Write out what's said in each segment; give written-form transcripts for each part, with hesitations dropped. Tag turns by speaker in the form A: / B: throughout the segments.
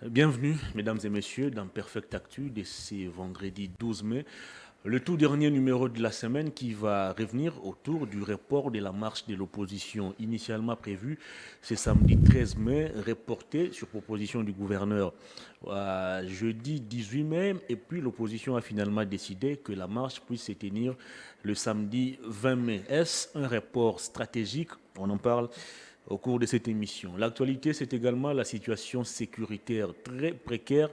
A: Bienvenue, mesdames et messieurs, dans Perfect Actu de ce vendredi 12 mai, le tout dernier numéro de la semaine qui va revenir autour du report de la marche de l'opposition initialement prévue ce samedi 13 mai, reporté sur proposition du gouverneur à jeudi 18 mai. Et puis l'opposition a finalement décidé que la marche puisse se tenir le samedi 20 mai. Est-ce un report stratégique? On en parle au cours de cette émission. L'actualité, c'est également la situation sécuritaire très précaire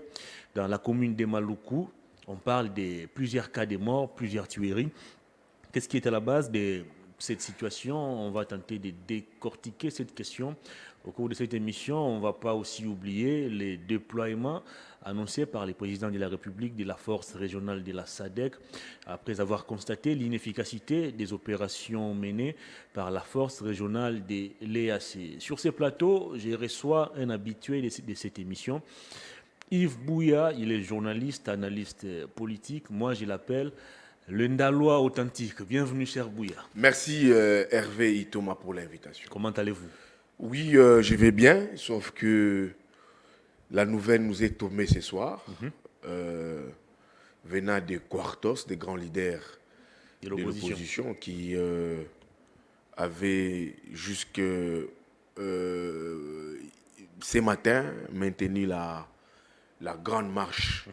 A: dans la commune de Maluku. On parle de plusieurs cas de morts, plusieurs tueries. Qu'est-ce qui est à la base de cette situation? On va tenter de décortiquer cette question au cours de cette émission. On ne va pas aussi oublier les déploiements annoncés par le président de la République de la force régionale de la SADC après avoir constaté l'inefficacité des opérations menées par la force régionale de l'EAC. Sur ces plateaux, je reçois un habitué de cette émission, Yves Bouya. Il est journaliste, analyste politique. Moi, je l'appelle le Ndalois authentique. Bienvenue, cher Bouya.
B: Merci Hervé et Thomas pour l'invitation.
A: Comment allez-vous?
B: Oui, je vais bien, sauf que la nouvelle nous est tombée ce soir, euh, venant de Quartos, des grands leaders
A: De
B: de
A: l'opposition.
B: l'opposition qui avaient jusque ce matin maintenu la grande marche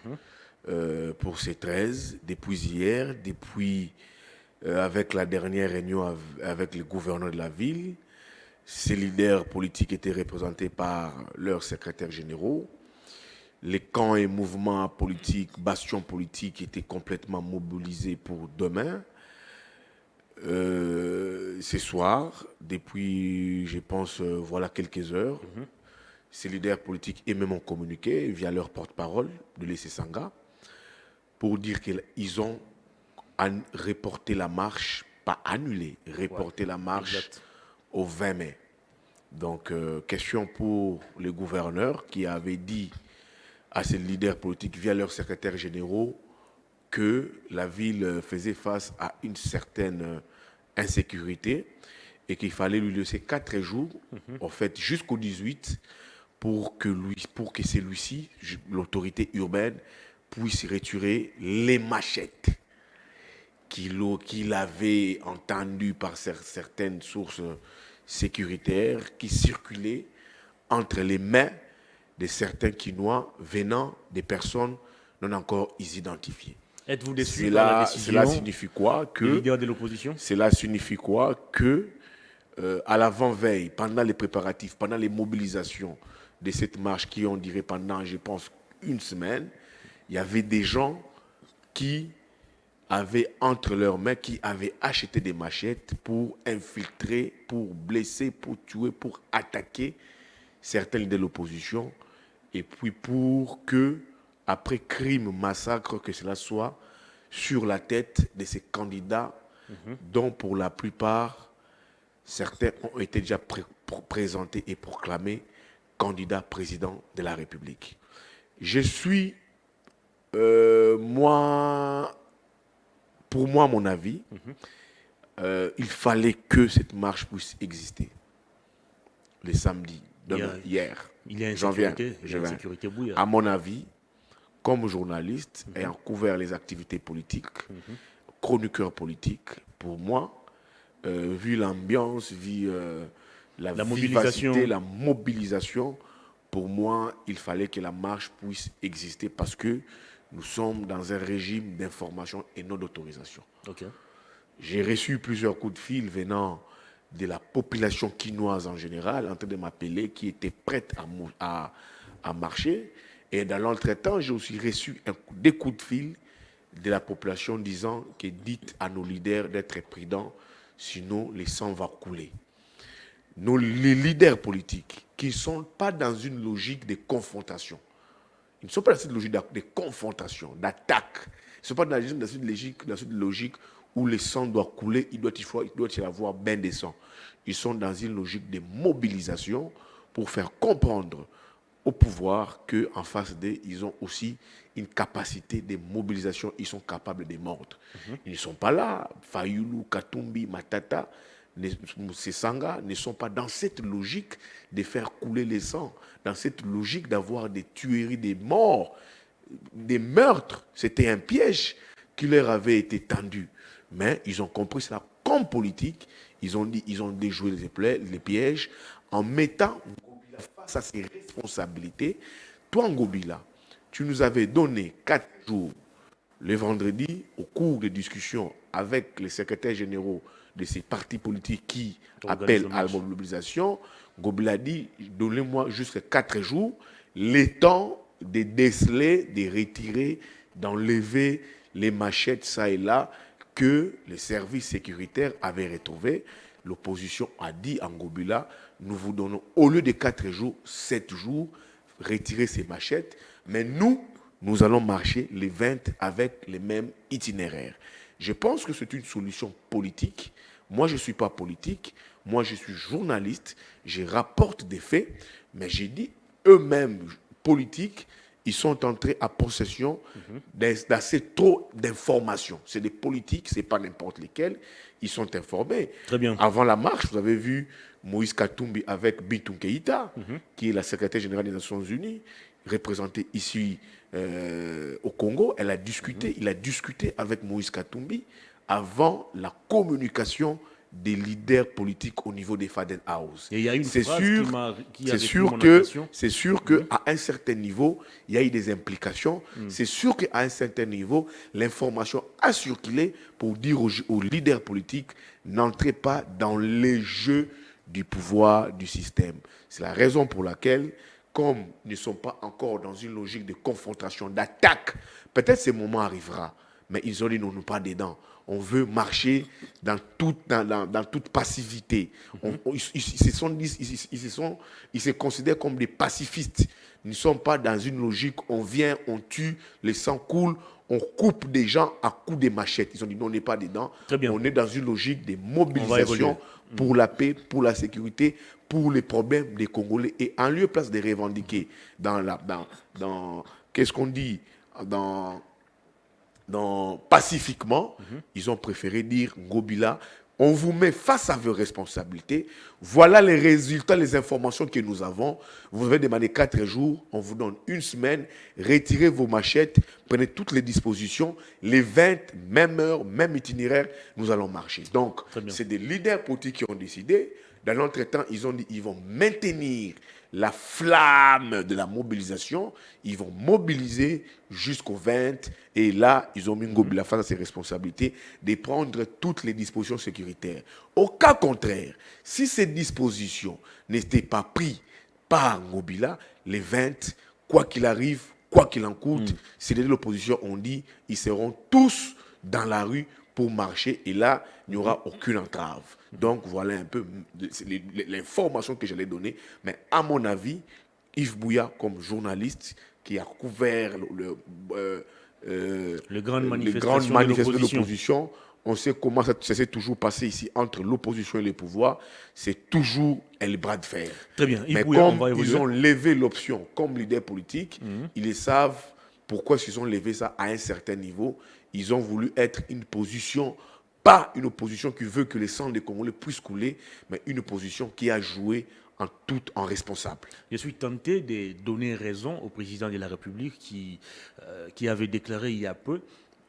B: pour ces 13, depuis hier, depuis avec la dernière réunion avec le gouverneur de la ville. Ces leaders politiques étaient représentés par leurs secrétaires généraux. Les camps et mouvements politiques, bastions politiques étaient complètement mobilisés pour demain. Ce soir, depuis, je pense, voilà quelques heures, ces leaders politiques eux-mêmes ont communiqué via leur porte-parole de l'EC Sanga pour dire qu'ils ont reporté la marche, pas annulé, reporté la marche
A: Exact.
B: au 20 mai. Donc, question pour le gouverneur qui avait dit à ses leaders politiques via leurs secrétaires généraux que la ville faisait face à une certaine insécurité et qu'il fallait lui laisser 4 jours, en fait jusqu'au 18, pour que celui-ci, l'autorité urbaine, puisse retirer les machettes qu'il avait entendues par certaines sources sécuritaires qui circulaient entre les mains de certains Quinois venant des personnes non encore identifiées.
A: Êtes-vous déçu par la
B: Cela
A: décision
B: signifie quoi
A: des
B: que
A: leaders de l'opposition?
B: Cela signifie quoi que à l'avant-veille, pendant les préparatifs, pendant les mobilisations de cette marche qui ont duré pendant, je pense, une semaine, il y avait des gens qui avaient entre leurs mains, qui avaient acheté des machettes pour infiltrer, pour blesser, pour tuer, pour attaquer certains de l'opposition, et puis pour que, après crime, massacre, que cela soit sur la tête de ces candidats, dont pour la plupart, certains ont été déjà présentés et proclamés candidats président de la République. Je suis, pour moi, mon avis, il fallait que cette marche puisse exister le samedi, demain, hier.
A: Il y a
B: J'en viens,
A: insécurité, il y
B: je
A: a
B: viens.
A: insécurité Bouya.
B: À mon avis, comme journaliste ayant couvert les activités politiques, chroniqueur politique, pour moi, vu l'ambiance, vu la
A: mobilisation.
B: vivacité, la mobilisation, pour moi, il fallait que la marche puisse exister parce que nous sommes dans un régime d'information et non d'autorisation.
A: Ok.
B: J'ai reçu plusieurs coups de fil venant de la population quinoise en général, en train de m'appeler, qui était prête à marcher. Et dans l'entretemps, j'ai aussi reçu des coups de fil de la population disant que dites à nos leaders d'être prudents, sinon le sang va couler. Les leaders politiques qui ne sont pas dans une logique de confrontation, ils ne sont pas dans cette logique de confrontation, d'attaque. Ils ne sont pas dans cette logique où le sang doit couler, il doit y avoir bain de sang. Ils sont dans une logique de mobilisation pour faire comprendre au pouvoir qu'en face d'eux, ils ont aussi une capacité de mobilisation, ils sont capables de mordre. Ils ne sont pas là, Fayoulou, Katumbi, Matata, ces sangas ne sont pas dans cette logique de faire couler les sangs, dans cette logique d'avoir des tueries, des morts, des meurtres. C'était un piège qui leur avait été tendu. Mais ils ont compris cela comme politique. Ils ont déjoué les pièges en mettant Ngobila face à ses responsabilités. Toi, Ngobila, tu nous avais donné 4 jours le vendredi au cours des discussions avec les secrétaires généraux de ces partis politiques qui appellent à la mobilisation. Ngobila a dit, donnez-moi jusqu'à 4 jours, le temps de déceler, de retirer, d'enlever les machettes ça et là que les services sécuritaires avaient retrouvées. L'opposition a dit à Ngobila, nous vous donnons au lieu de 4 jours, 7 jours, retirer ces machettes, mais nous allons marcher les 20 avec les mêmes itinéraires. Je pense que c'est une solution politique. Moi, je ne suis pas politique. Moi, je suis journaliste. Je rapporte des faits. Mais j'ai dit, eux-mêmes, politiques, ils sont entrés à possession d'assez trop d'informations. C'est des politiques, ce n'est pas n'importe lesquels. Ils sont informés.
A: Très bien.
B: Avant la marche, vous avez vu Moïse Katumbi avec Bintou Keïta, qui est la secrétaire générale des Nations Unies, représentée ici au Congo. Il a discuté avec Moïse Katumbi avant la communication des leaders politiques au niveau des Faden House.
A: Et il y a une
B: c'est
A: phrase qui a
B: c'est sûr qu'à un certain niveau, il y a eu des implications. C'est sûr qu'à un certain niveau, l'information a circulé pour dire aux leaders politiques, n'entrez pas dans les jeux du pouvoir du système. C'est la raison pour laquelle, comme ils ne sont pas encore dans une logique de confrontation, d'attaque, peut-être ce moment arrivera, mais ils ont dit non, nous pas dedans. On veut marcher dans toute passivité. Ils se considèrent comme des pacifistes. Ils ne sont pas dans une logique, on vient, on tue, le sang coule, on coupe des gens à coups de machettes. Ils ont dit non, on n'est pas dedans. On est dans une logique de mobilisation pour la paix, pour la sécurité, pour les problèmes des Congolais. Et en lieu et place de revendiquer qu'est-ce qu'on dit, pacifiquement, ils ont préféré dire Ngobila, on vous met face à vos responsabilités. Voilà les résultats, les informations que nous avons. Vous avez demandé 4 jours, on vous donne 1 semaine. Retirez vos machettes, prenez toutes les dispositions. Les 20, même heure, même itinéraire, nous allons marcher. Donc, c'est des leaders politiques qui ont décidé. Dans l'entretemps, ils ont dit qu'ils vont maintenir la flamme de la mobilisation. Ils vont mobiliser jusqu'au 20. Et là, ils ont mis Ngobila face à ses responsabilités de prendre toutes les dispositions sécuritaires. Au cas contraire, si ces dispositions n'étaient pas prises par Ngobila, les 20, quoi qu'il arrive, quoi qu'il en coûte, si les de l'opposition ont dit, ils seront tous dans la rue pour marcher. Et là, il n'y aura aucune entrave. Donc, voilà un peu l'information que j'allais donner. Mais à mon avis, Yves Bouya, comme journaliste qui a couvert les grandes manifestations de l'opposition, on sait comment ça s'est toujours passé ici entre l'opposition et le pouvoir. C'est toujours le bras de fer.
A: Très bien.
B: Mais comme ils ont levé l'option comme leader politique, ils savent pourquoi ils ont levé ça à un certain niveau. Ils ont voulu être une position, pas une opposition qui veut que les sangs des Congolais puissent couler, mais une opposition qui a joué en responsable.
A: Je suis tenté de donner raison au président de la République qui avait déclaré il y a peu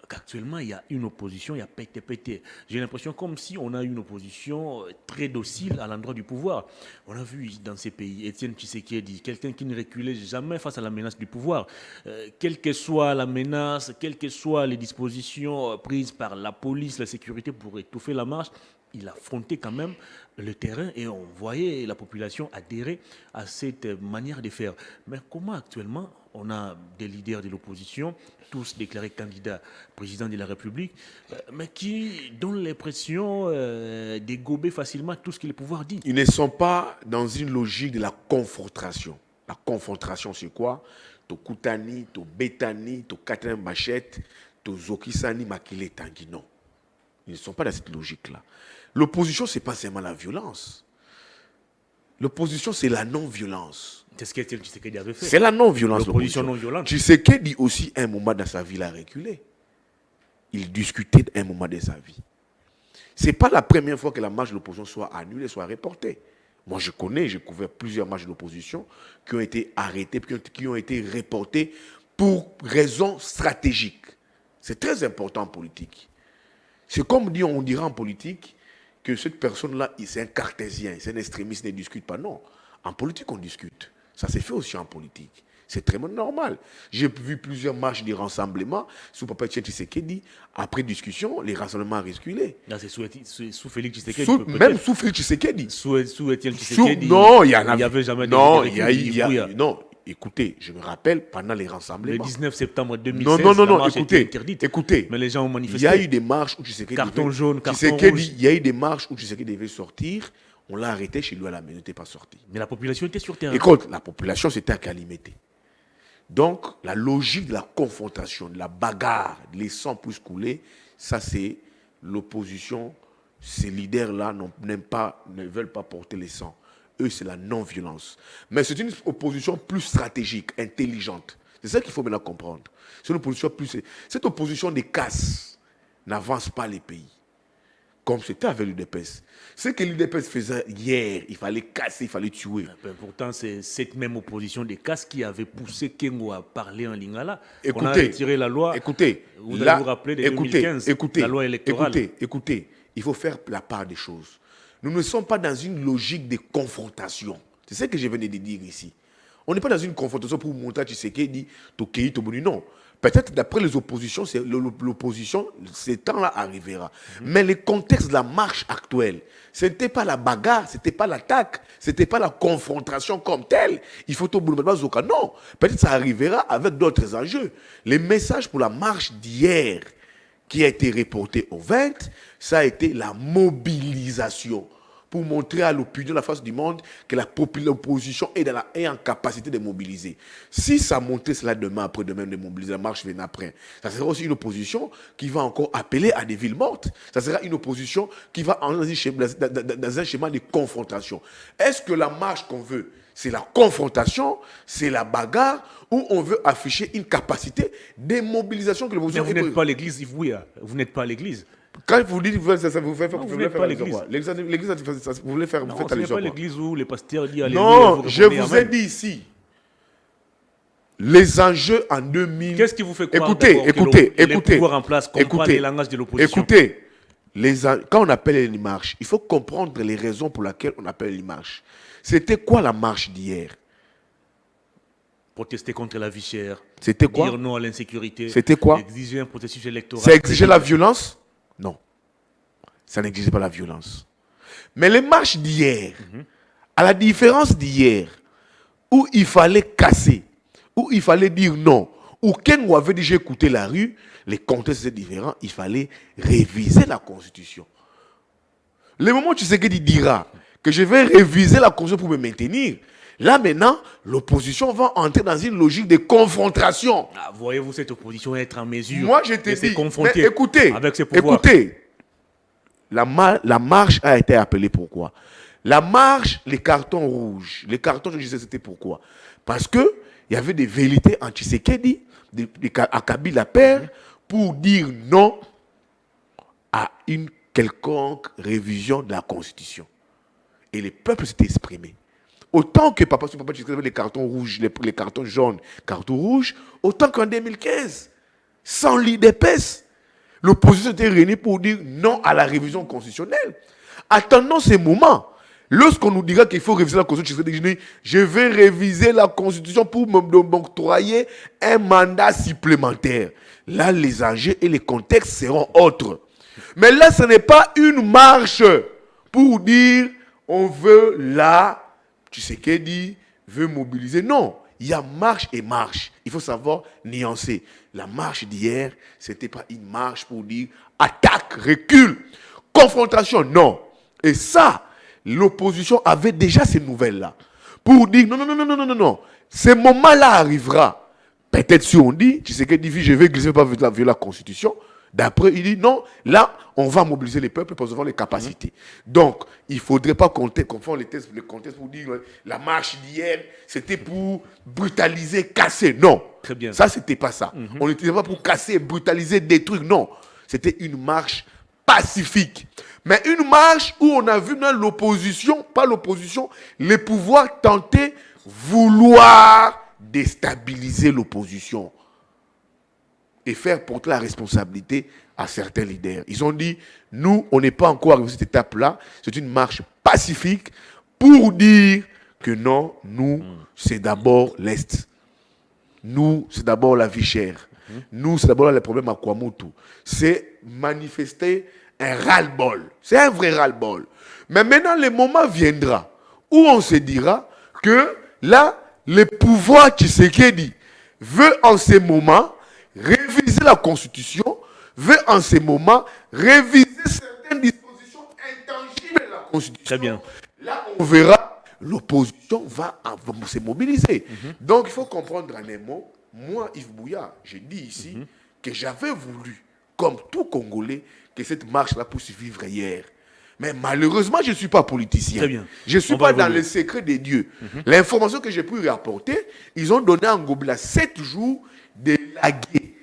A: qu'actuellement il y a une opposition, il y a pété. J'ai l'impression comme si on a une opposition très docile à l'endroit du pouvoir. On a vu dans ces pays, Étienne Tshisekedi, quelqu'un qui ne reculait jamais face à la menace du pouvoir. Quelle que soit la menace, quelles que soient les dispositions prises par la police, la sécurité pour étouffer la marche, il affrontait quand même le terrain et on voyait la population adhérer à cette manière de faire. Mais comment actuellement on a des leaders de l'opposition, tous déclarés candidats président de la République, mais qui donnent l'impression de gober facilement tout ce que le pouvoir dit?
B: Ils ne sont pas dans une logique de la confrontation. La confrontation, c'est quoi? To Koutani, to Betani, to Catherine Machette, to Zokisani, Makile Tanguy. Non. Ils ne sont pas dans cette logique-là. L'opposition, ce n'est pas seulement la violence. L'opposition, c'est la non-violence.
A: C'est ce que Tshisekedi avait fait.
B: C'est la non-violence.
A: L'opposition non-violente.
B: Tshisekedi aussi, à un moment dans sa vie, l'a reculé. Il discutait à un moment de sa vie. Ce n'est pas la première fois que la marche de l'opposition soit annulée, soit reportée. Moi, j'ai couvert plusieurs marches de l'opposition qui ont été arrêtées, qui ont été reportées pour raisons stratégiques. C'est très important en politique. C'est comme on dirait en politique que cette personne-là, c'est un cartésien, c'est un extrémiste, ne discute pas. Non, en politique, on discute. Ça s'est fait aussi en politique. C'est très normal. J'ai vu plusieurs marches de rassemblement sous Papa Tshisekedi. Après discussion, les rassemblements reculés.
A: C'est sous Félix Tshisekedi.
B: Même sous Félix Tshisekedi.
A: Sous Étienne Tshisekedi.
B: Non, il y
A: avait jamais
B: de... Non, écoutez, je me rappelle, pendant les rassemblements...
A: Le 19 septembre 2016,
B: non,
A: marche
B: écoutez,
A: était interdite.
B: Écoutez,
A: mais les gens ont manifesté.
B: Il y a eu des marches où Tshisekedi...
A: Carton jaune, carton rouge.
B: Il y a eu des marches où Tshisekedi devait sortir. On l'a arrêté chez lui à la maison, il n'était pas sorti.
A: Mais la population était sur terrain.
B: Écoute, la population, c'était à Calimete. Donc, la logique de la confrontation, de la bagarre, les sangs puissent couler, ça c'est l'opposition. Ces leaders-là ne veulent pas porter les sangs. Eux, c'est la non-violence. Mais c'est une opposition plus stratégique, intelligente. C'est ça qu'il faut maintenant comprendre. C'est une opposition plus... Cette opposition des casses n'avance pas les pays. Comme c'était avec l'UDPS. Ce que l'UDPS faisait hier, il fallait casser, il fallait tuer.
A: Pourtant, c'est cette même opposition des casses qui avait poussé Kengo à parler en lingala.
B: Écoutez,
A: on a retiré la loi.
B: Écoutez,
A: vous allez vous rappeler de 2015, la loi électorale.
B: Écoutez, il faut faire la part des choses. Nous ne sommes pas dans une logique de confrontation. C'est ce que je venais de dire ici. On n'est pas dans une confrontation pour montrer à Tshisekedi, Tokei, Toboni, non. Peut-être d'après les oppositions, l'opposition, ces temps-là arrivera. Mais le contexte de la marche actuelle, ce n'était pas la bagarre, ce n'était pas l'attaque, ce n'était pas la confrontation comme telle. Il faut tout non. Peut-être ça arrivera avec d'autres enjeux. Les messages pour la marche d'hier, qui a été reporté au 20, ça a été la mobilisation. Pour montrer à l'opinion de la face du monde que l'opposition est en capacité de mobiliser. Si ça montait cela demain, après-demain, de mobiliser, la marche vient après, ça sera aussi une opposition qui va encore appeler à des villes mortes. Ça sera une opposition qui va dans un schéma de confrontation. Est-ce que la marche qu'on veut, c'est la confrontation, c'est la bagarre, ou on veut afficher une capacité de mobilisation que l'opposition...
A: Mais vous n'êtes pas l'église, vous n'êtes pas l'église.
B: Quand vous dites ça, vous voulez faire
A: l'église.
B: L'église, vous voulez faire
A: non, ce n'est pas l'église où les pasteurs disent
B: alléluia. Non, je vous ai dit ici. Les enjeux en 2000.
A: Qu'est-ce qui vous fait croire
B: écoutez,
A: les pouvoirs en place comprennent les langages de l'opposition?
B: Écoutez, quand on appelle une marche, il faut comprendre les raisons pour lesquelles on appelle une marche. C'était quoi la marche d'hier?
A: Protester contre la vie chère.
B: C'était quoi?
A: Dire non à l'insécurité.
B: C'était quoi?
A: Exiger un processus électoral.
B: Ça exigeait la violence? Non. Ça n'exigeait pas la violence. Mais les marches d'hier, à la différence d'hier, où il fallait casser, où il fallait dire non, où Kengo avait déjà écouté la rue, les contextes étaient différents, il fallait réviser la Constitution. Le moment où Tshisekedi dira que je vais réviser la Constitution pour me maintenir, là maintenant, l'opposition va entrer dans une logique de confrontation.
A: Voyez-vous cette opposition être en mesure
B: de se
A: confronter avec ses
B: pouvoirs? Écoutez, la marche a été appelée pourquoi? La marche, les cartons rouges. Les cartons, je disais, c'était pourquoi? Parce qu'il y avait des vérités en Tshisekedi, à Kabila père, pour dire non à une quelconque révision de la Constitution. Et le peuple s'était exprimé. Autant que Papa Tshisekedi avait les cartons rouges, les cartons jaunes, cartons rouges, autant qu'en 2015, sans l'IDPS, l'opposition était réunie pour dire non à la révision constitutionnelle. Attendons ces moments. Lorsqu'on nous dira qu'il faut réviser la Constitution, je vais réviser la Constitution pour m'octroyer un mandat supplémentaire. Là, les enjeux et les contextes seront autres. Mais là, ce n'est pas une marche pour dire on veut là, Tshisekedi veut mobiliser. Non, il y a marche et marche. Il faut savoir nuancer. La marche d'hier, ce n'était pas une marche pour dire attaque, recul, confrontation. Non. Et ça, l'opposition avait déjà ces nouvelles-là. Pour dire non. Ce moment-là arrivera. Peut-être si on dit, Tshisekedi dit, je vais glisser pas violer la Constitution. D'après, il dit non, là, on va mobiliser les peuples pour avoir les capacités. Donc, il ne faudrait pas confondre les contextes pour dire la marche d'hier, c'était pour brutaliser, casser. Non.
A: Très bien.
B: Ça, ce n'était pas ça. On n'était pas pour casser, brutaliser, détruire. Non. C'était une marche pacifique. Mais une marche où on a vu dans l'opposition, pas l'opposition, les pouvoirs tenter, vouloir déstabiliser l'opposition et faire porter la responsabilité à certains leaders. Ils ont dit, nous, on n'est pas encore arrivé à cette étape-là. C'est une marche pacifique pour dire que non, nous, c'est d'abord l'Est. Nous, c'est d'abord la vie chère. Nous, c'est d'abord les problèmes à Kwamotu. C'est manifester un ras-le-bol. C'est un vrai ras-le-bol. Mais maintenant, le moment viendra où on se dira que là, le pouvoir Tshisekedi veut en ce moment réviser la Constitution, veut en ce moment réviser certaines dispositions intangibles de la Constitution.
A: Très bien.
B: Là, on verra, l'opposition va se mobiliser. Donc, il faut comprendre en un mot, moi, Yves Bouya, j'ai dit ici que j'avais voulu, comme tout Congolais, que cette marche-là puisse vivre hier. Mais malheureusement, je ne suis pas politicien.
A: Très bien.
B: Je ne suis pas dans le secret des dieux. L'information que j'ai pu rapporter, ils ont donné à Ngobila 7 jours de laguer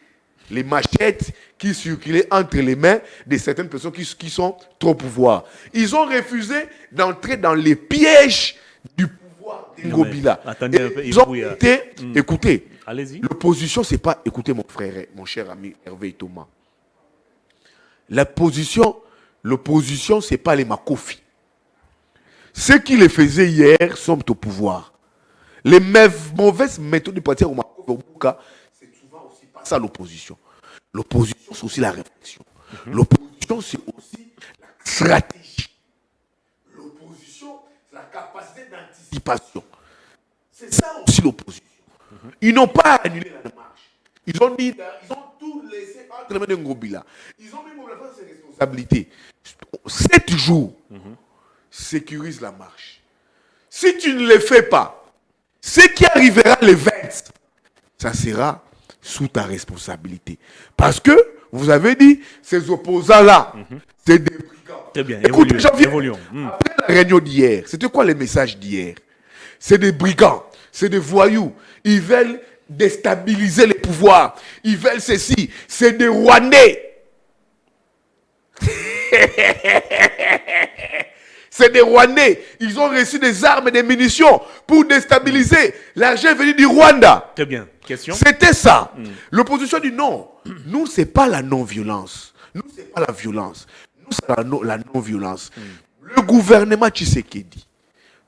B: les machettes qui circulaient entre les mains de certaines personnes qui sont trop au pouvoir. Ils ont refusé d'entrer dans les pièges du pouvoir d'Ngobila.
A: Attendez un peu,
B: ils ont été, écoutez,
A: allez-y.
B: L'opposition, c'est pas, écoutez mon frère, mon cher ami Hervé Thomas. L'opposition, c'est pas les Makofi. Ceux qui les faisaient hier sont au pouvoir. Les mauvaises méthodes du parti au Makofi, c'est souvent aussi pas ça l'opposition. L'opposition, c'est aussi la réflexion. L'opposition, c'est aussi la stratégie. L'opposition, c'est la capacité d'anticipation. C'est ça aussi l'opposition. Ils n'ont pas annulé la marche. Ils ont dit, ils ont tout laissé entre les mains de Ngobila. Ils ont mis Ngobila face à ses responsabilités. 7 jours, sécurise la marche. Si tu ne le fais pas, ce qui arrivera le 20, ça sera sous ta responsabilité. Parce que, vous avez dit, ces opposants-là, c'est des brigands.
A: Très bien,
B: écoutez,
A: évoluons.
B: Après la réunion d'hier, c'était quoi les messages d'hier? C'est des brigands, c'est des voyous. Ils veulent déstabiliser les pouvoirs. Ils veulent ceci. C'est des Rwandais. C'est des Rwandais. Ils ont reçu des armes et des munitions pour déstabiliser. L'argent est venu du Rwanda.
A: Très bien. Question.
B: C'était ça. L'opposition dit non. Nous, ce n'est pas la non-violence. Nous, ce n'est pas la violence. Nous, c'est la non-violence. Le gouvernement Tshisekedi,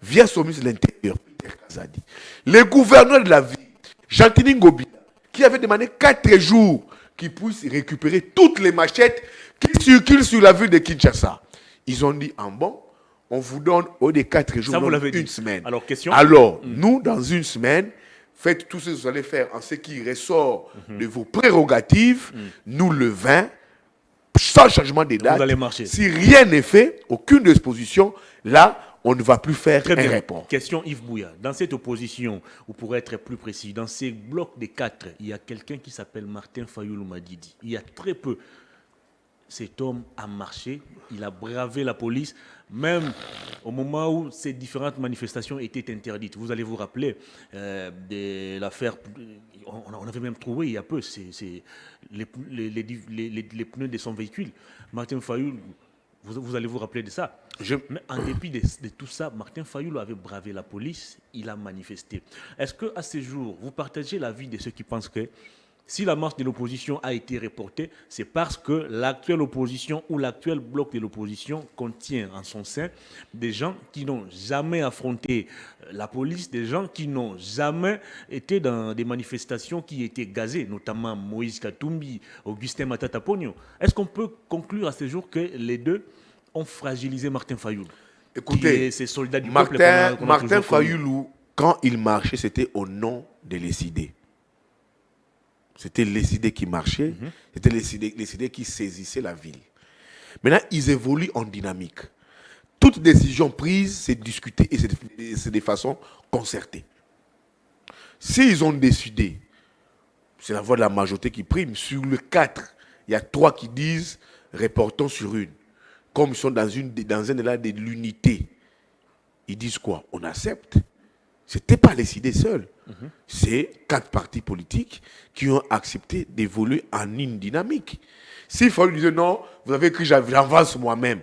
B: via son ministre de l'Intérieur, Peter Kazadi, le gouverneur de la ville, Jean-Tini Ngobila, qui avait demandé 4 jours qu'il puisse récupérer toutes les machettes qui circulent sur la ville de Kinshasa. Ils ont dit, en bon, on vous donne au des 4 jours,
A: ça, vous l'avez
B: une
A: dit.
B: semaine.
A: Alors, question.
B: Alors, nous, dans une semaine, faites tout ce que vous allez faire en ce qui ressort de vos prérogatives. Nous, le 20, sans changement de date,
A: vous allez marcher.
B: Si rien n'est fait, aucune disposition, là, on ne va plus faire
A: Très bien.
B: un report.
A: Question Yves Bouya. Dans cette opposition, ou pour être plus précis, dans ces blocs de 4, il y a quelqu'un qui s'appelle Martin Fayoulou Madidi. Il y a très peu. Cet homme a marché, il a bravé la police, même au moment où ces différentes manifestations étaient interdites. Vous allez vous rappeler de l'affaire, on avait même trouvé il y a peu les pneus de son véhicule. Martin Fayoulou, vous allez vous rappeler de ça. Mais en dépit de tout ça, Martin Fayoulou avait bravé la police, il a manifesté. Est-ce qu'à ce jour, vous partagez l'avis de ceux qui pensent que si la marche de l'opposition a été reportée, c'est parce que l'actuelle opposition ou l'actuel bloc de l'opposition contient en son sein des gens qui n'ont jamais affronté la police, des gens qui n'ont jamais été dans des manifestations qui étaient gazées, notamment Moïse Katumbi, Augustin Matata Pogno. Est-ce qu'on peut conclure à ce jour que les deux ont fragilisé Martin Fayoulou?
B: Écoutez,
A: ces soldats du
B: Martin Fayoulou, quand il marchait, c'était au nom de l'ESID. C'était l'ESID qui marchait, c'était l'ESID qui saisissait la ville. Maintenant, ils évoluent en dynamique. Toute décision prise, c'est discuter et c'est de façon concertée. S'ils ont décidé, c'est la voix de la majorité qui prime, sur le 4, il y a 3 qui disent reportons sur une. Comme ils sont dans un élan de l'unité, ils disent quoi? On accepte. Ce n'était pas l'ESID seul. C'est 4 partis politiques qui ont accepté d'évoluer en une dynamique. Si Fayoulou disait non, vous avez écrit j'avance moi-même,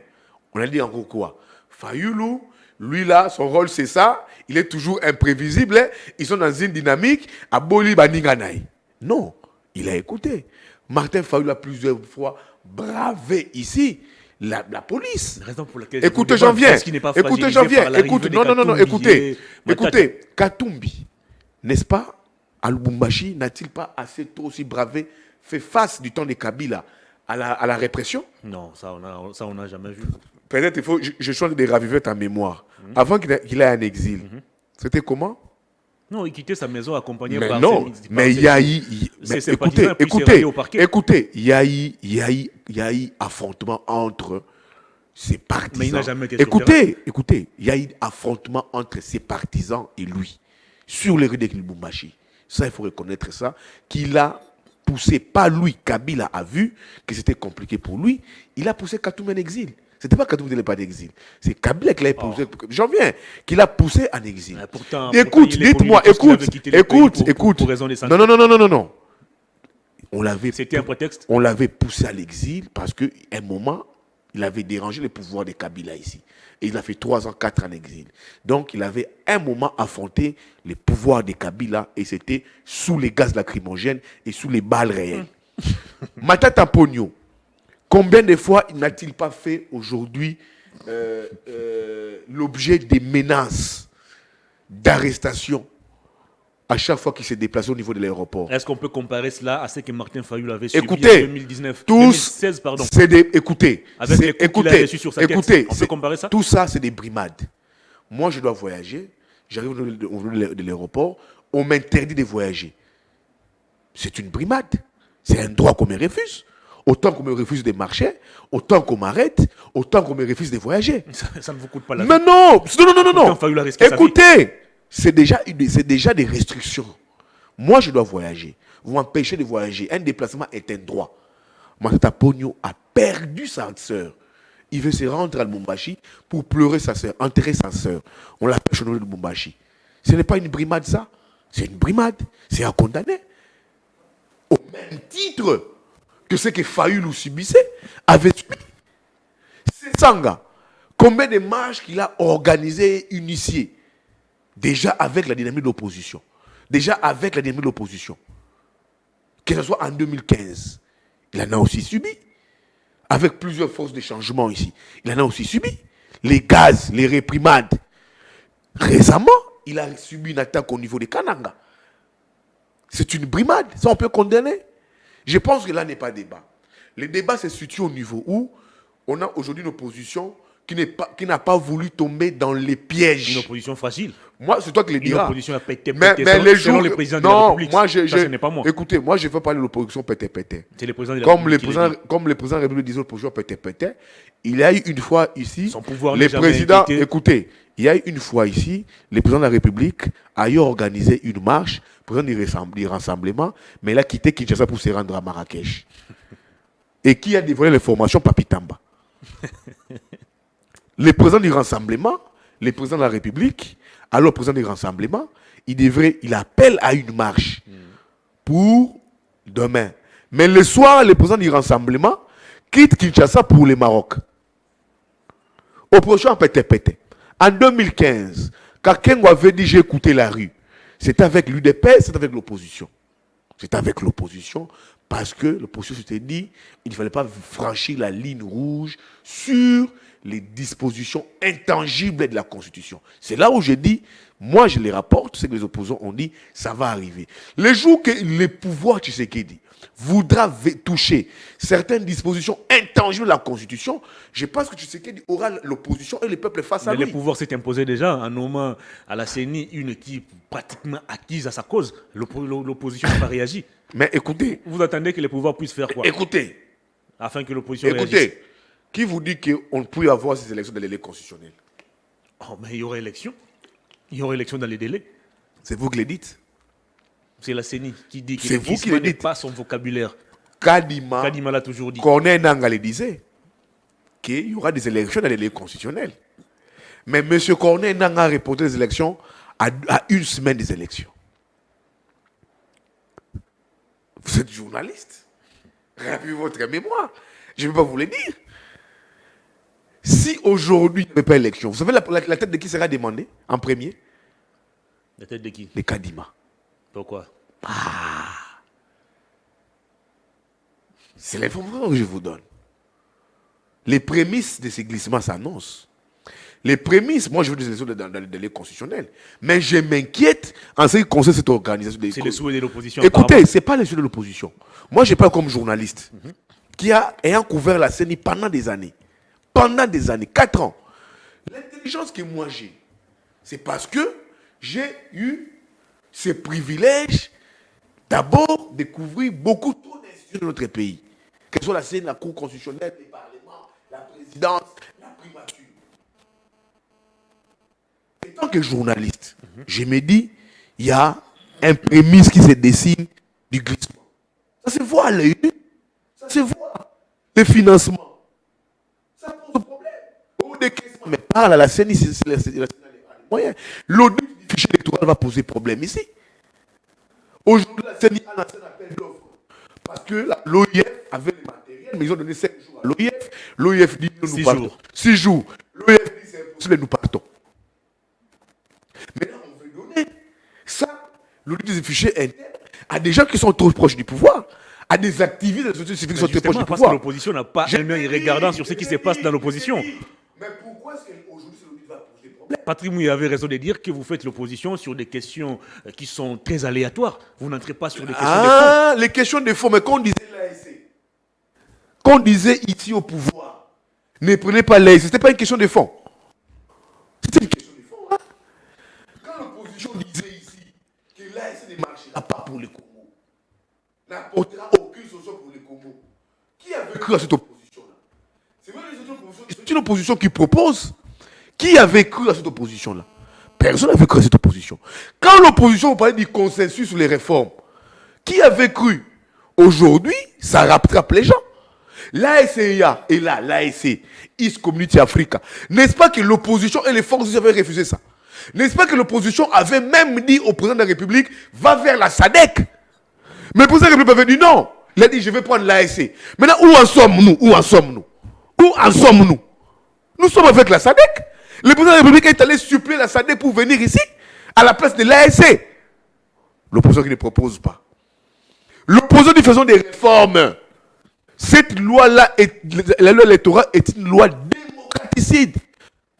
B: on a dit encore quoi? Fayoulou, lui là, son rôle c'est ça, il est toujours imprévisible, hein. Ils sont dans une dynamique, à Boli Baninganaï. Non, il a écouté. Martin Fayoulou a plusieurs fois bravé ici la police.
A: Raison pour laquelle
B: écoutez, j'en viens. Écoutez, j'en viens. Écoutez, non, écoutez. Écoutez, Katumbi, n'est-ce pas, à Lubumbashi, n'a-t-il pas assez tôt aussi bravé, fait face du temps de Kabila à la répression?
A: Non, ça on n'a jamais vu.
B: Peut-être il faut, je change de raviver ta mémoire. Avant qu'il aille en exil, c'était comment?
A: Non, il quittait sa maison accompagné
B: mais
A: par...
B: Non, mais il y a eu... Écoutez, il y a eu affrontement entre ses partisans.
A: Mais il n'a jamais été
B: Écoutez, il y a eu affrontement entre ses partisans et lui, sur les rues de Lubumbashi. Ça, il faut reconnaître ça, qu'il a poussé, pas lui, Kabila a vu que c'était compliqué pour lui, il a poussé Katoum en exil. C'était pas Katoum qui n'était pas d'exil. C'est Kabila qui l'a poussé. J'en viens, qu'il a poussé en exil. Écoute, dites-moi, écoute. Non.
A: C'était un prétexte.
B: On l'avait poussé à l'exil parce qu'à un moment, il avait dérangé le pouvoir de Kabila ici. Et il a fait 3 ans, 4 ans en exil. Donc, il avait un moment affronté le pouvoir de Kabila et c'était sous les gaz lacrymogènes et sous les balles réelles. Matata Pogno, combien de fois n'a-t-il pas fait aujourd'hui l'objet des menaces d'arrestation à chaque fois qu'il s'est déplacé au niveau de l'aéroport?
A: Est-ce qu'on peut comparer cela à ce que Martin Fayoulou avait subi en
B: 2016, pardon. Écoutez,
A: avec les coups qu'il a reçus sur sa tête. On peut comparer ça?
B: Tout ça, c'est des brimades. Moi, je dois voyager. J'arrive au niveau de l'aéroport. On m'interdit de voyager. C'est une brimade. C'est un droit qu'on me refuse. Autant qu'on me refuse de marcher, autant qu'on m'arrête, autant qu'on me refuse de voyager.
A: Ça ne vous coûte pas la vie.
B: Mais non. Écoutez. C'est déjà des restrictions. Moi, je dois voyager. Vous m'empêchez de voyager. Un déplacement est un droit. Matata Pogno a perdu sa sœur. Il veut se rendre à Lubumbashi pour pleurer sa sœur, enterrer sa sœur. On l'appelle chez nous de Lubumbashi. Ce n'est pas une brimade, ça. C'est une brimade. C'est à condamner. Au même titre que ce que Fayoulou subissait avait subi. C'est Sanga. Combien de marches qu'il a organisées et initiées? Déjà avec la dynamique de l'opposition. Que ce soit en 2015, il en a aussi subi. Avec plusieurs forces de changement ici, il en a aussi subi. Les gaz, les réprimades. Récemment, il a subi une attaque au niveau de Kananga. C'est une brimade. Ça, on peut condamner. Je pense que là n'est pas débat. Le débat se situe au niveau où on a aujourd'hui une opposition qui n'a pas voulu tomber dans les pièges.
A: Une opposition fragile.
B: Moi, c'est toi qui le diras.
A: Une opposition à pété.
B: Mais les jours,
A: les présidents de la République.
B: Moi,
A: ce n'est pas moi.
B: Écoutez, moi, je ne veux pas parler de l'opposition pété.
A: C'est les présidents de la République.
B: Comme les présidents de la République disent l'opposition pété. Il y a eu une fois ici,
A: son pouvoir
B: les présidents, écoutez, il y a eu une fois ici, les présidents de la République avaient organisé une marche, président du rassemblement, mais il a quitté Kinshasa pour se rendre à Marrakech. Et qui a dévoilé l'information? Papi Tamba. Les présidents du rassemblement, les présidents de la République, alors le président du rassemblement, il appelle à une marche pour demain. Mais le soir, le président du rassemblement quitte Kinshasa pour le Maroc. Opposition pété. En 2015, quand Kengo avait dit j'ai écouté la rue, c'était avec l'UDP, c'était avec l'opposition. C'était avec l'opposition parce que l'opposition s'était dit qu'il ne fallait pas franchir la ligne rouge sur les dispositions intangibles de la Constitution. C'est là où je dis, moi je les rapporte, c'est que les opposants ont dit, ça va arriver. Le jour que le pouvoir Tshisekedi voudra toucher certaines dispositions intangibles de la Constitution, je pense que Tshisekedi aura l'opposition et le peuple face à lui.
A: Mais le pouvoir s'est imposé déjà en nommant à la CENI une équipe pratiquement acquise à sa cause. L'opposition n'a pas réagi.
B: Mais écoutez...
A: Vous attendez que le pouvoir puisse faire quoi?
B: Écoutez.
A: Afin que l'opposition réagisse.
B: Qui vous dit qu'on ne peut avoir ces élections dans les délais constitutionnels?
A: Oh, mais il y aurait élection. Il y aurait élection dans les délais.
B: C'est vous qui le dites.
A: C'est la CENI qui dit que
B: c'est vous qui le dites.
A: Pas son vocabulaire.
B: Kadima
A: l'a toujours dit.
B: Corneille Nangaa le disait qu'il y aura des élections dans les délais constitutionnels. Mais M. Corneille Nangaa a reporté les élections à une semaine des élections. Vous êtes journaliste. Rappelez votre mémoire. Je ne vais pas vous le dire. Si aujourd'hui il n'y avait pas élection, vous savez la tête de qui sera demandée en premier?
A: La tête de qui?
B: De Kadima.
A: Pourquoi?
B: C'est l'information que je vous donne. Les prémices de ces glissements s'annoncent. Les prémices, moi je veux des élections dans le délai constitutionnel. Mais je m'inquiète en ce qui concerne cette organisation.
A: C'est le souhait de l'opposition.
B: Écoutez, ce n'est pas le souhait de l'opposition. Moi je parle comme journaliste ayant couvert la CENI pendant des années. Pendant des années, 4 ans. L'intelligence que moi j'ai, c'est parce que j'ai eu ce privilège d'abord de couvrir beaucoup trop d'institutions de notre pays. Que ce soit la CENI, la Cour constitutionnelle, les parlements, la présidence, la primature. En tant que journaliste, je me dis, il y a un prémisse qui se dessine du glissement. Ça se voit à l'œil. Ça se voit. Le financement. Ça pose problème. Au décaissement, mais parle à la CENI, c'est la CENI a les moyens. L'audit du fichier électoral va poser problème ici. Aujourd'hui, la CENI a lancé un appel d'offres. Parce que l'OIF avait le matériel, mais ils ont donné 5 jours à l'OIF. L'OIF dit nous partons. 6 jours. L'OIF dit c'est impossible, nous partons. Mais là, on veut donner ça, l'audit des fichiers internes, à des gens qui sont trop proches du pouvoir, à des activistes de la société civile qui sont très proches du pouvoir.
A: Parce que l'opposition n'a pas un œil regardant sur ce qui se passe dans l'opposition.
B: Mais pourquoi est-ce qu'aujourd'hui, ce l'audit va poser problème?
A: Patrick Mouille avait raison de dire que vous faites l'opposition sur des questions qui sont très aléatoires. Vous n'entrez pas sur des questions de fond.
B: Les questions de fond, mais quand on disait l'ASC, quand on disait ici au pouvoir, ne prenez pas l'ASC, ce n'était pas une question de fond. C'était une question de fond. Hein? Quand l'opposition disait ici que l'ASC ne marchera pas pour les Congo, n'apportera aucune solution pour les Congo, qui avait cru à cette opposition-là? C'est vrai que c'est une opposition qui propose. Qui avait cru à cette opposition-là? Personne n'avait cru à cette opposition. Quand l'opposition vous parlait du consensus sur les réformes, qui avait cru? Aujourd'hui, ça rattrape les gens. L'ASEA est là, l'ASC, East Community Africa. N'est-ce pas que l'opposition et les forces avaient refusé ça? N'est-ce pas que l'opposition avait même dit au président de la République, va vers la SADC? Mais le président de la République avait dit non. Il a dit, je vais prendre l'ASC. Maintenant, où en sommes-nous? Où en sommes-nous? Où en sommes-nous? Nous sommes avec la SADC. Le président de la République est allé suppléer la SADC pour venir ici, à la place de l'ASC. L'opposition qui ne propose pas. L'opposition dit faisons des réformes. Cette loi-là, la loi électorale est une loi démocraticide.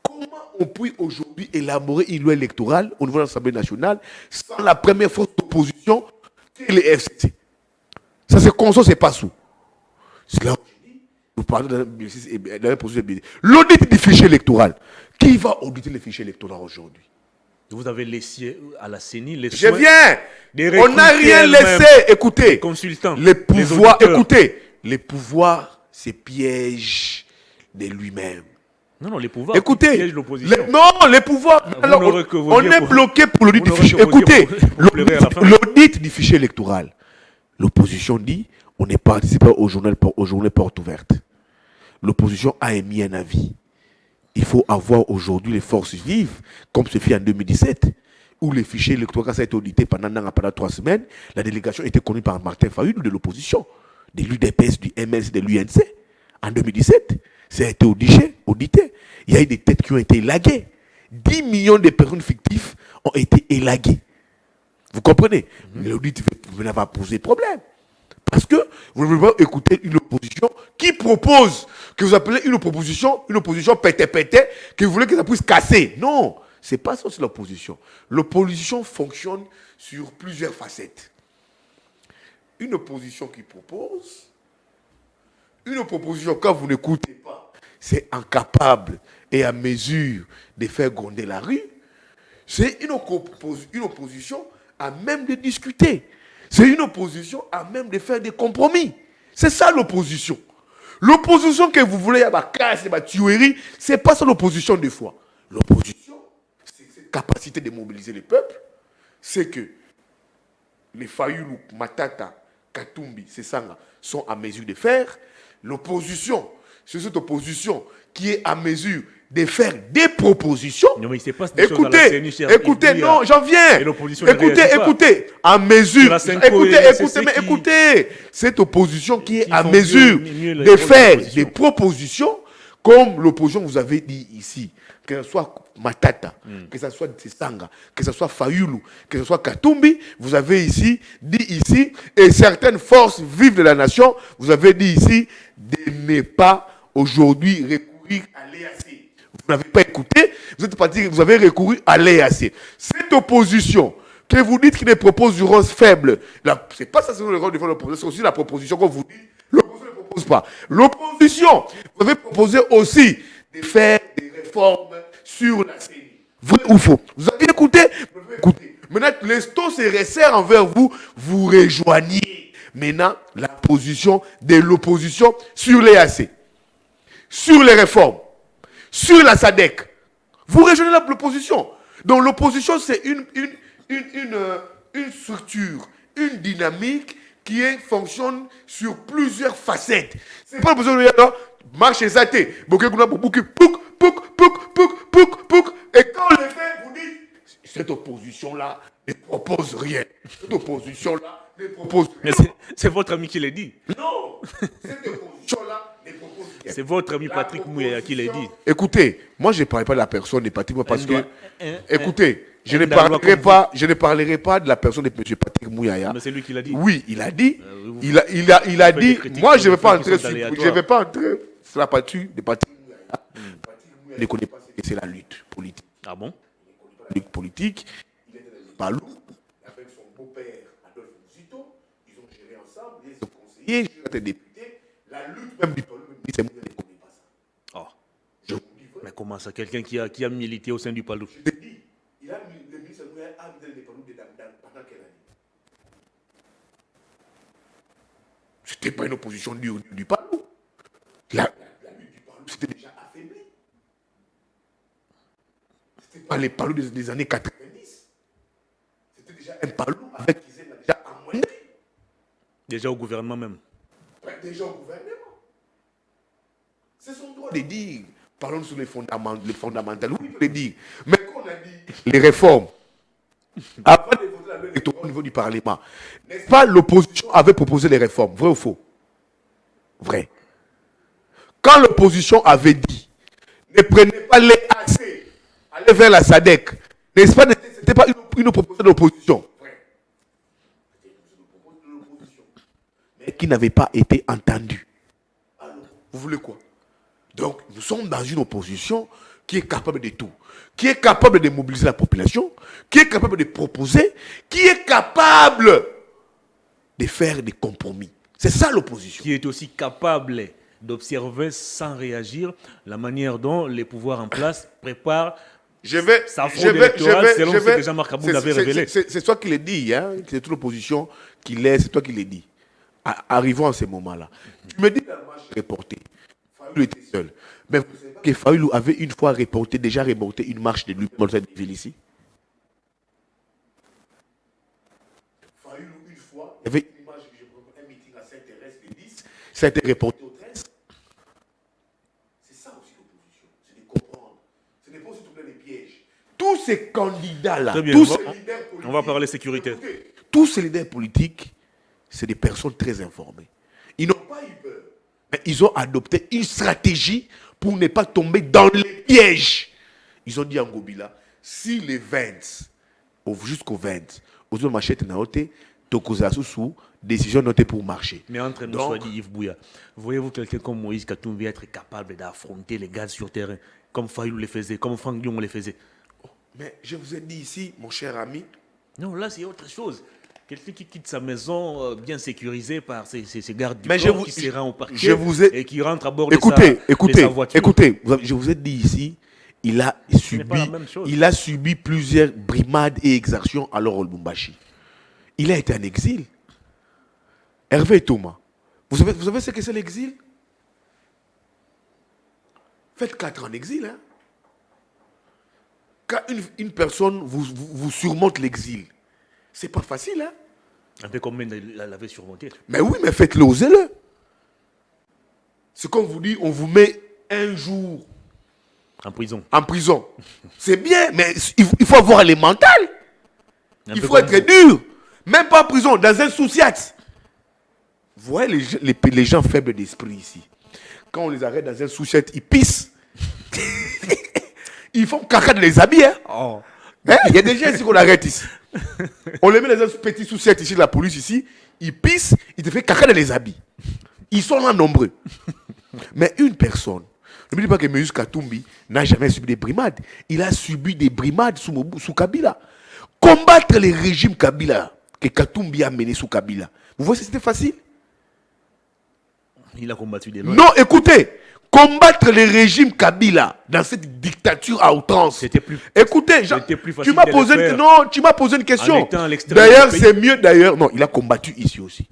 B: Comment on peut aujourd'hui élaborer une loi électorale au niveau de l'Assemblée nationale sans la première force d'opposition qui est les FCC? Ça se conçoit, c'est pas sous. C'est là où je dis, nous parlons de la position de l'audit du fichier électoral. Qui va auditer les fichiers électoraux aujourd'hui?
A: Vous avez laissé à la CENI les
B: soins. Je viens. On n'a rien laissé. Écoutez.
A: Les consultants.
B: Les pouvoirs. Écoutez. Les pouvoirs, c'est piège de lui-même.
A: Non, les pouvoirs.
B: Écoutez.
A: Piège l'opposition.
B: Non, les pouvoirs. Alors, on est bloqué pour l'audit du fichier. Écoutez. L'audit du fichier électoral. L'opposition dit on ne participe pas aux journées portes ouvertes. L'opposition a émis un avis. Il faut avoir aujourd'hui les forces vives, comme ce fut en 2017, où les fichiers électoraux, quand ça a été audité pendant 3 semaines, la délégation était connue par Martin Fayulu de l'opposition, de l'UDPS, du MS, de l'UNC. En 2017, ça a été audité. Il y a eu des têtes qui ont été élaguées. 10 millions de personnes fictives ont été élaguées. Vous comprenez? L'audit va poser problème. Parce que vous ne pouvez pas écouter une opposition qui propose, que vous appelez une opposition pété, que vous voulez que ça puisse casser. Non, ce n'est pas ça, c'est l'opposition. L'opposition fonctionne sur plusieurs facettes. Une opposition qui propose, une proposition, quand vous n'écoutez pas, c'est incapable et à mesure de faire gronder la rue. C'est une opposition à même de discuter. C'est une opposition à même de faire des compromis. C'est ça l'opposition. L'opposition que vous voulez, il y a ma casse, ma tuerie, c'est pas ça l'opposition des fois. L'opposition, c'est cette capacité de mobiliser les peuples. C'est que les Fayulu, Matata, Katumbi, Sessanga sont à mesure de faire. L'opposition, c'est cette opposition qui est à mesure de faire des propositions.
A: Non, mais il se passe des choses à la CNU, cher
B: Écoutez,
A: Yves Bouya.
B: non, j'en viens.
A: Et l'opposition ne
B: Écoutez,
A: réagit pas.
B: écoutez, à mesure.
A: La Senko et le CC qui-
B: Écoutez, cette opposition qui est
A: qui
B: à
A: font
B: mesure
A: mieux le
B: de
A: rôle
B: faire
A: de
B: des propositions, comme l'opposition vous avez dit ici, que ce soit Matata, que ce soit Tsanga, que ce soit Fayulu, que ce soit Katumbi, vous avez ici dit ici, et certaines forces vives de la nation, vous avez dit ici, de ne pas aujourd'hui recourir à l'EAC. Vous n'avez pas écouté, vous êtes parti, vous avez recouru à l'EAC. Cette opposition que vous dites qu'il ne propose du rose faible, c'est pas ça, c'est le rôle de l'opposition, c'est aussi la proposition que vous dites. L'opposition ne propose pas. L'opposition, vous avez proposé aussi de faire des réformes sur la CENI. Vrai ou faux? Vous avez écouté? Vous avez écouté. Maintenant, l'eston se resserre envers vous, vous rejoignez maintenant la position de l'opposition sur l'EAC, sur les réformes, sur la SADC. Vous rejoignez l'opposition. Donc l'opposition, c'est une structure, une dynamique qui fonctionne sur plusieurs facettes. C'est pas l'opposition de dire, marche et zaté. Et quand on le fait, vous dites, cette opposition-là ne propose rien. Cette opposition-là ne propose rien.
A: Mais c'est votre ami qui l'a dit.
B: Non, cette opposition-là ne propose rien.
A: C'est votre ami Patrick Mouya qui l'a dit.
B: Écoutez, moi je ne parle pas de la personne de Patrick Mouya parce que, écoutez, je ne parlerai pas de la personne de M. Patrick Mouya.
A: Mais c'est lui qui l'a dit.
B: Oui, il a dit. Il a dit. Moi, je ne vais pas entrer sur la partie de Patrick Mouya. Patrick Mouya ne connaît pas ce que c'est la lutte politique.
A: Ah bon?
B: La lutte politique. Il était dans le Palou avec son beau-père Adolphe Mouzito. Ils ont géré ensemble. Ils sont conseillers, ils étaient députés. La lutte même du Palou, c'est Mouya ne connaît pas ça.
A: Oh. Mais comment ça? Quelqu'un qui a milité au sein du Palou?
B: Je te dis, le ministre Mouya a mis les Palou pendant quelle année? Ce n'était pas une opposition du Palou. La lutte du Palou, c'était déjà affaibli. Ce n'était pas les Palou des années 90. C'était déjà un Palou avec qui s'est déjà amoindri.
A: Déjà au gouvernement même.
B: Déjà au gouvernement. C'est son droit de dire. Parlons sur les fondamentaux. Oui, de dire. Mais quand on a dit les réformes, avant de voter la loi électorale au niveau du Parlement, n'est-ce pas l'opposition avait proposé les réformes? Vrai ou faux? Vrai. Quand l'opposition avait dit, ne prenez pas les AC, allez vers la SADC, n'est-ce pas, c'était pas une proposition de l'opposition? Vrai. C'était une proposition de l'opposition. Mais qui n'avait pas été entendue. Alors, vous voulez quoi? Donc, nous sommes dans une opposition qui est capable de tout, qui est capable de mobiliser la population, qui est capable de proposer, qui est capable de faire des compromis. C'est ça l'opposition.
A: Qui est aussi capable d'observer sans réagir la manière dont les pouvoirs en place préparent sa fraude électorale selon ce que Jean-Marc Aboud avait révélé.
B: C'est toi qui l'as dit, hein? C'est toute l'opposition qui l'est, c'est toi qui l'as dit. Arrivons à ce moment-là. Tu me dis que la marche est reportée. Fayulu était seul. Mais vous savez pas que Fayulu avait une fois déjà reporté une marche de lui dans cette ville ici? Fayulu, une fois, il y avait une marche, un meeting à Saint-Thérèse le 10, ça a été reporté au 13. C'est ça aussi l'opposition, c'est de comprendre. Ce n'est pas aussi trouver les pièges. Tous ces candidats-là, tous ces leaders politiques,
A: on va parler sécurité.
B: Tous ces leaders politiques, c'est des personnes très informées. Ils n'ont pas eu peur. Mais ils ont adopté une stratégie pour ne pas tomber dans les pièges. Ils ont dit en Gobila, si les 20, jusqu'au 20, aux autres machettes naoté, tokozasu sous décision notée pour marcher.
A: Mais entre nous, soit dit Yves Bouya, voyez-vous quelqu'un comme Moïse Katumbi être capable d'affronter les gaz sur terrain, comme Fayulu le faisait, comme Franck Lyon le faisait?
B: Mais je vous ai dit ici, mon cher ami.
A: Non, là c'est autre chose. Quelqu'un qui quitte sa maison bien sécurisée par ses gardes du
B: corps,
A: qui se rend au parquet et qui rentre à bord de sa voiture.
B: Écoutez, je vous ai dit ici, il a subi plusieurs brimades et exactions à l'Or Lubumbashi. Il a été en exil. Hervé Thomas, vous savez ce que c'est l'exil? Faites 4 ans en exil. Hein? Quand une personne vous surmonte l'exil, c'est pas facile, hein?
A: Un peu comme il l'avait surmonté.
B: Mais oui, mais faites-le, osez-le. C'est comme vous dit, on vous met un jour
A: En prison.
B: En prison. C'est bien, mais il faut avoir les mentales. Il faut être dur. Même pas en prison, dans un sous-siat. Vous voyez les gens faibles d'esprit ici. Quand on les arrête dans un sous-siat, ils pissent. Ils font caca dans les habits. Hein? Oh. Hein? Il y a des gens ici qu'on arrête ici. On les met dans un petit sous-siat ici, de la police ici. Ils pissent, ils te font caca dans les habits. Ils sont là nombreux. Mais une personne, ne me dis pas que M. Katumbi n'a jamais subi des brimades. Il a subi des brimades sous Kabila. Combattre les régimes Kabila que Katumbi a mené sous Kabila. Vous voyez, c'était facile?
A: Il a combattu des lois.
B: Non, écoutez, combattre les régimes Kabila dans cette dictature à outrance.
A: C'était plus.
B: Écoutez,
A: plus
B: tu m'as posé une question. D'ailleurs, c'est mieux d'ailleurs. Non, il a combattu ici aussi.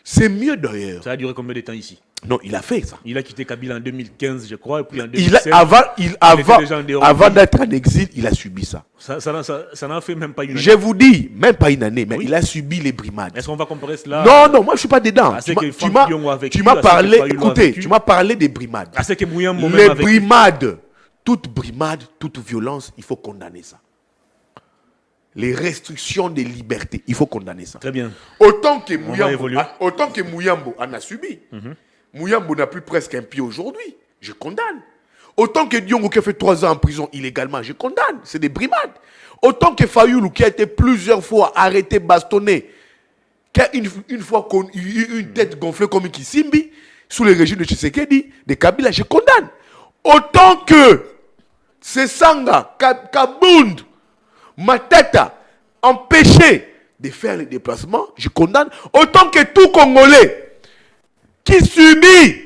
B: C'est mieux d'ailleurs.
A: Ça a duré combien de temps ici?
B: Non, il a fait ça.
A: Il a quitté Kabila en 2015, je crois, et puis en 2017.
B: Avant d'être en exil, il a subi ça.
A: Ça n'a fait même pas une année.
B: Je vous dis, même pas une année, mais oui. Il a subi les brimades.
A: Est-ce qu'on va comparer cela?
B: Non, moi je suis pas dedans. Tu m'as parlé, écoutez, tu m'as parlé des brimades. Les brimades, toute brimade, toute violence, il faut condamner ça. Les restrictions des libertés, il faut condamner ça.
A: Très bien.
B: Autant que Mouyambo en a subi. Mouyambo n'a plus presque un pied aujourd'hui. Je condamne. Autant que Diongo qui a fait 3 ans en prison illégalement, je condamne. C'est des brimades. Autant que Fayoulou qui a été plusieurs fois arrêté, bastonné, qui a une fois une tête gonflée comme Kisimbi, sous le régime de Tshisekedi, de Kabila, je condamne. Autant que Sesanga, Kabound, Matata, empêché de faire les déplacements, je condamne. Autant que tout Congolais qui subit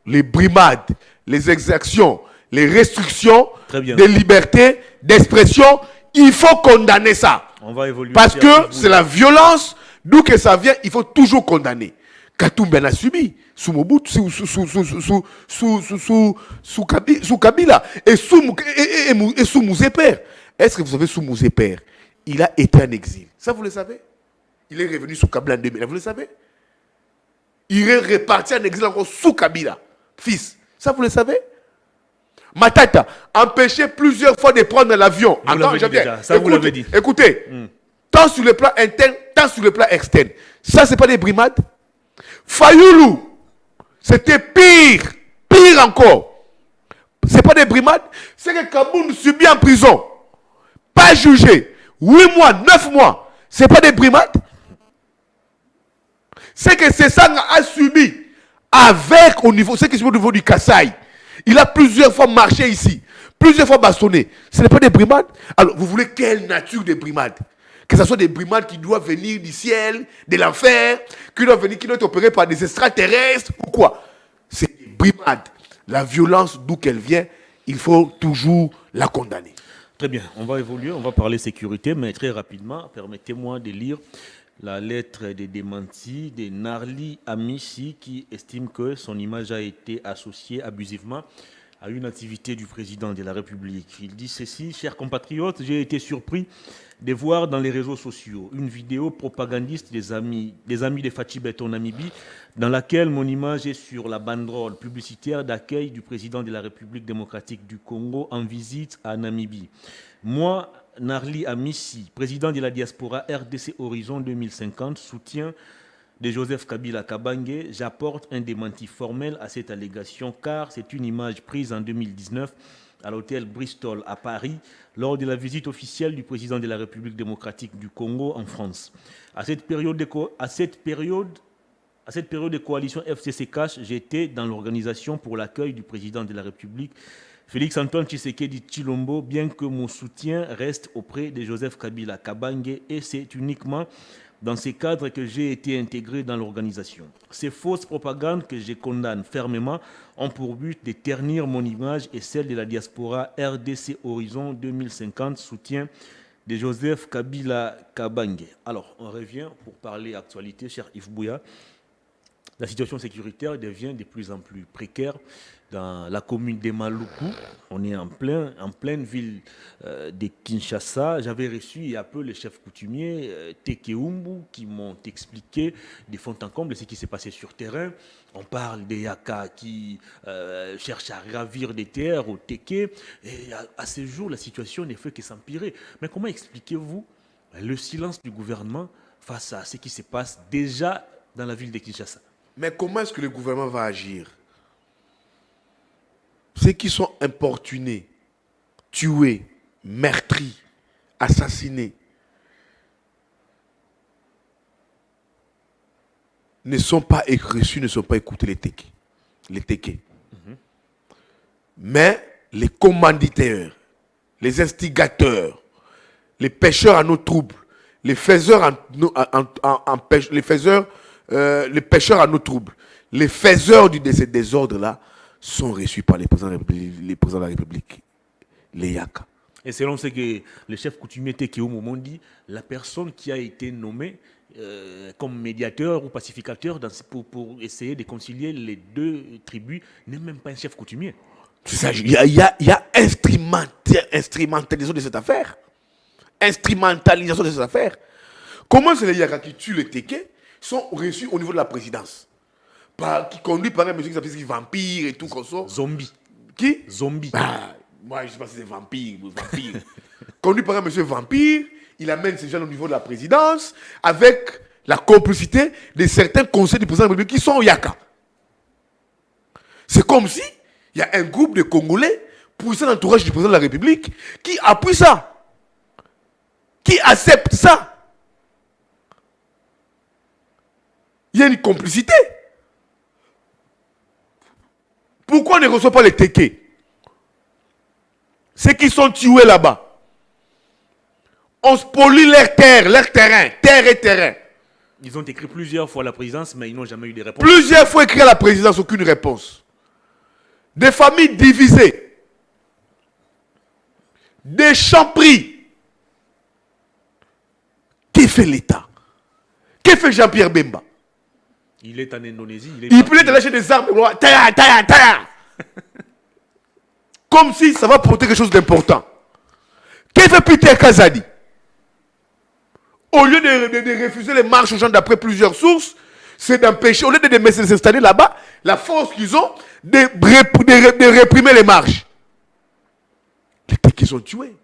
B: les brimades, les exactions, les restrictions des libertés d'expression, il faut condamner ça.
A: On va évoluer.
B: Parce que c'est la violence, d'où que ça vient, il faut toujours condamner. Katumbi a subi sous Mobutu, sous Kabila et sous Mouzé Père. Est-ce que vous savez, sous Mouzé Père, il a été en exil? Ça, vous le savez? Il est revenu sous Kabila en 2000. Vous le savez? Il est reparti en exil encore sous Kabila, fils. Ça, vous le savez? Matata, empêché plusieurs fois de prendre l'avion.
A: Ça, vous l'avez dit.
B: Écoutez, tant sur le plan interne, tant sur le plan externe. Ça, c'est pas des brimades. Fayoulou, c'était pire. Pire encore. C'est pas des brimades. C'est que Kaboun subit en prison. Pas jugé. 8 mois, 9 mois. C'est pas des brimades. C'est que Sesanga a subi avec au niveau du Kasaï. Il a plusieurs fois marché ici, plusieurs fois bastonné. Ce n'est pas des brimades. Alors, vous voulez quelle nature de brimades? Que ce soit des brimades qui doivent venir du ciel, de l'enfer, qui doivent être opérées par des extraterrestres ou quoi? C'est des brimades. La violence, d'où qu'elle vient, il faut toujours la condamner.
A: Très bien, on va évoluer, on va parler sécurité, mais très rapidement, permettez-moi de lire la lettre de démenti de Narli Amissi qui estime que son image a été associée abusivement à une activité du président de la République. Il dit ceci: chers compatriotes, j'ai été surpris de voir dans les réseaux sociaux une vidéo propagandiste des amis de Fatibet en Namibie dans laquelle mon image est sur la banderole publicitaire d'accueil du président de la République démocratique du Congo en visite à Namibie. Moi, Narli Amissi, président de la diaspora RDC Horizon 2050, soutien de Joseph Kabila Kabange, j'apporte un démenti formel à cette allégation car c'est une image prise en 2019 à l'hôtel Bristol à Paris lors de la visite officielle du président de la République démocratique du Congo en France. À cette période de coalition FCC-CACH, j'étais dans l'organisation pour l'accueil du président de la République Félix-Antoine Tshisekedi Tshilombo, bien que mon soutien reste auprès de Joseph Kabila Kabange, et c'est uniquement dans ces cadres que j'ai été intégré dans l'organisation. Ces fausses propagandes que je condamne fermement ont pour but de ternir mon image et celle de la diaspora RDC Horizon 2050, soutien de Joseph Kabila Kabange. Alors, on revient pour parler actualité, cher Yves Bouya. La situation sécuritaire devient de plus en plus précaire dans la commune de Maluku. On est en pleine ville de Kinshasa. J'avais reçu il y a peu les chefs coutumiers Tekeumbu qui m'ont expliqué de fond en comble ce qui s'est passé sur terrain. On parle des Yaka qui cherchent à ravir des terres au Teke. Et à ce jour, la situation ne fait que s'empirer. Mais comment expliquez-vous le silence du gouvernement face à ce qui se passe déjà dans la ville de Kinshasa?
B: Mais comment est-ce que le gouvernement va agir? Ceux qui sont importunés, tués, meurtris, assassinés, ne sont pas reçus, ne sont pas écoutés les Téké. Les Téké. Mais les commanditaires, les instigateurs, les pêcheurs à nos troubles, les faiseurs les pêcheurs à nos troubles, les faiseurs de ces désordres-là sont reçus par les présidents de la République, les Yaka.
A: Et selon ce que le chef coutumier Tekeo Momon dit, la personne qui a été nommée comme médiateur ou pacificateur pour essayer de concilier les deux tribus n'est même pas un chef coutumier.
B: C'est ça, il y a instrumentalisation de cette affaire. Instrumentalisation de cette affaire. Comment c'est les Yaka qui tuent les Téké sont reçus au niveau de la présidence, qui conduit par un monsieur qui s'appelle vampire et tout comme ça.
A: Zombie.
B: Qui?
A: Zombie.
B: Moi, je ne sais pas si c'est vampire. Conduit par un monsieur vampire, il amène ces gens au niveau de la présidence avec la complicité de certains conseils du président de la République qui sont au Yaka. C'est comme si il y a un groupe de Congolais, pour l'entourage du président de la République, qui appuie ça, qui accepte ça. Il y a une complicité. Pourquoi on ne reçoit pas les Téké? Ceux qui sont tués là-bas. On spolie leur terrain, terre et terrain.
A: Ils ont écrit plusieurs fois à la présidence, mais ils n'ont jamais eu de réponse.
B: Plusieurs fois écrit à la présidence, aucune réponse. Des familles divisées. Des champs pris. Qu'est-ce que fait l'État? Qu'est-ce que fait Jean-Pierre Bemba?
A: Il est en Indonésie.
B: Il peut être lâcher des armes. Comme si ça va porter quelque chose d'important. Qu'est-ce que fait Peter Kazadi? Au lieu de refuser les marches aux gens d'après plusieurs sources, c'est d'empêcher, au lieu de s'installer là-bas, la force qu'ils ont de réprimer les marches. Les Téké sont tués.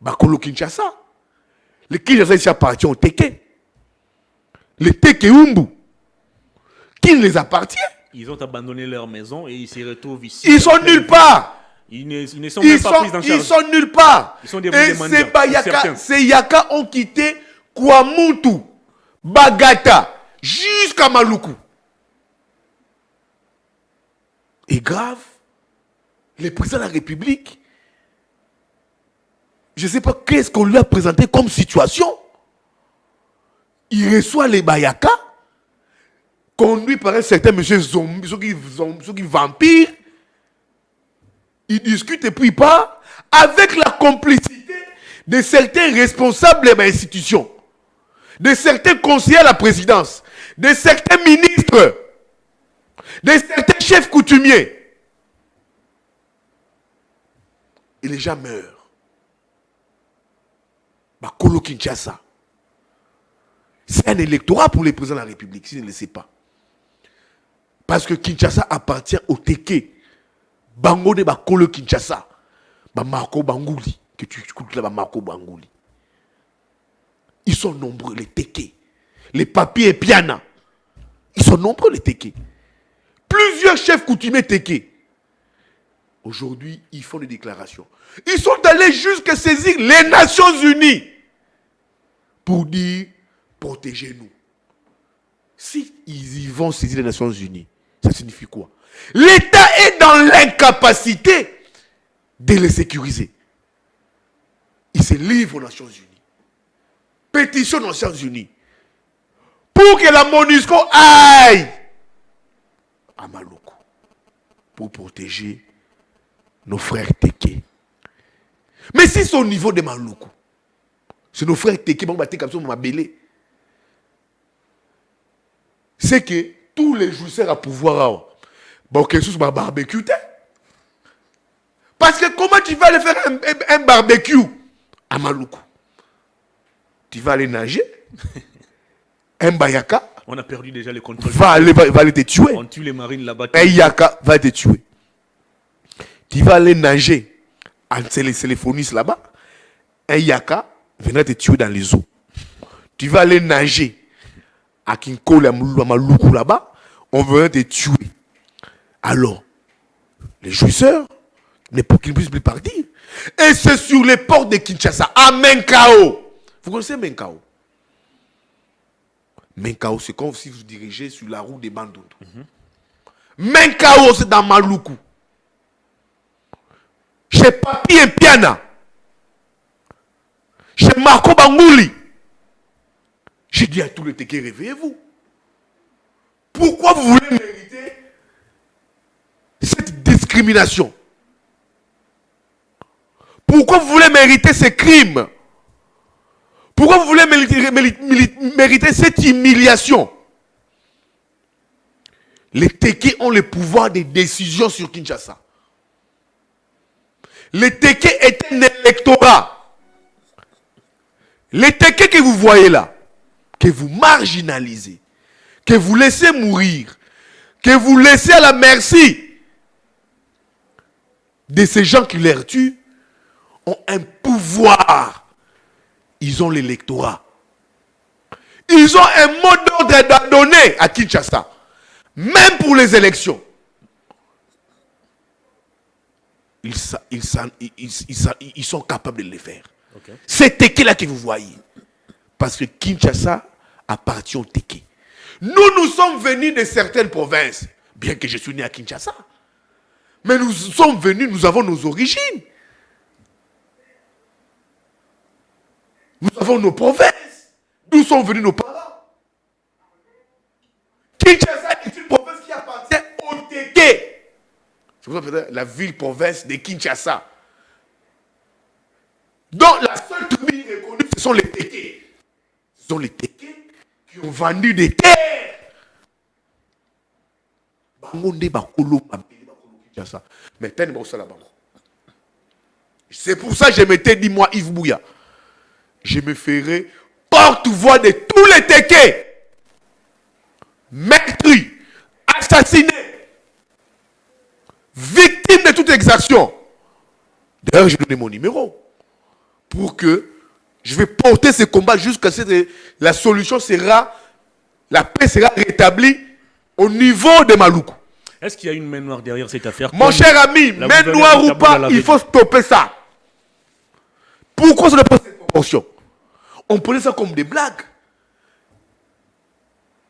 B: Bakolo Kinshasa. Les Kinshasa ici appartiennent aux Téké. Les Tekeumbu. Qui les appartient?
A: Ils ont abandonné leur maison et ils se retrouvent ici.
B: Ils sont nulle part.
A: Ils ne sont même pas pris en charge.
B: Ils sont nulle part.
A: Ils sont des
B: et ces Yaka ont quitté Kwamuntu, Bagata, jusqu'à Maluku. Et grave, le président de la République, je ne sais pas qu'est-ce qu'on lui a présenté comme situation. Il reçoit les Bayaka, conduit par un certain monsieur zombie, ceux qui vampire. Il discute et puis il part avec la complicité de certains responsables de l'institution, de certains conseillers à la présidence, de certains ministres, de certains chefs coutumiers. Et les gens meurent. Bakolo Kinshasa. C'est un électorat pour les présidents de la République, s'ils ne le savent pas. Parce que Kinshasa appartient au Téké. Bango de Bakolo Kinshasa. Marco Bangouli. Que tu écoutes là, Marco Bangouli. Ils sont nombreux, les Téké. Les papiers et piana. Ils sont nombreux, les Téké. Plusieurs chefs coutumiers Téké. Aujourd'hui, ils font des déclarations. Ils sont allés jusqu'à saisir les Nations Unies pour dire protégez-nous. Si ils y vont saisir les Nations Unies, ça signifie quoi? L'État est dans l'incapacité de les sécuriser. Il se livre aux Nations Unies. Pétition aux Nations Unies. Pour que la MONUSCO aille à Maluku. Pour protéger nos frères Téké. Mais si c'est au niveau de Maluku, c'est nos frères Téké, c'est que tous les jouisseurs à pouvoir. Bon, quelque chose va barbecue. Parce que comment tu vas aller faire un barbecue à Maluku? Tu vas aller nager. Un Bayaka.
A: On a perdu déjà le contrôle.
B: Va aller te tuer.
A: On tue les marines là-bas.
B: Un Yaka va te tuer. Tu vas aller nager. C'est les téléphonistes là-bas. Un Yaka viendra te tuer dans les eaux. Tu vas aller nager à Kinko, à Maluku là-bas. On viendra te tuer. Alors, les jouisseurs, qu'ils ne puissent plus partir. Et c'est sur les ports de Kinshasa, à Menkao. Vous connaissez Menkao? Menkao, c'est comme si vous dirigez sur la route des Bandundu. Menkao, c'est dans Maluku. Chez Papi et Piana. Chez Marco Bangouli. J'ai dit à tous les Téké, réveillez-vous. Pourquoi vous voulez mériter cette discrimination? Pourquoi vous voulez mériter ces crimes? Pourquoi vous voulez mériter cette humiliation? Les Téké ont le pouvoir de décision sur Kinshasa. Les Téké est un électorat. Les Téké que vous voyez là, que vous marginalisez, que vous laissez mourir, que vous laissez à la merci de ces gens qui les tuent, ont un pouvoir. Ils ont l'électorat. Ils ont un mot d'ordre à donner à Kinshasa. Même pour les élections. Ils sont capables de le faire. Okay. C'est Téké là que vous voyez. Parce que Kinshasa appartient au Téké. Nous sommes venus de certaines provinces. Bien que je suis né à Kinshasa. Mais nous sommes venus, nous avons nos origines. Nous avons nos provinces. D'où sont venus nos parents. Kinshasa est une province qui appartient au Téké. C'est pour ça que la ville-province de Kinshasa. Donc la seule tribu reconnue, ce sont les Téké. Ce sont les Téké qui ont vendu des terres. C'est pour ça que je m'étais dit, moi, Yves Bouya, je me ferai porte-voix de tous les Téké. Meurtris, assassinés, victimes de toute exaction. D'ailleurs, j'ai donné mon numéro pour que je vais porter ce combat jusqu'à ce que la solution sera, la paix sera rétablie au niveau de Maluku.
A: Est-ce qu'il y a une main noire derrière cette affaire?
B: Mon cher ami, main noire ou pas, il faut stopper ça. Pourquoi ça ne pas cette proportion? On prenait ça comme des blagues.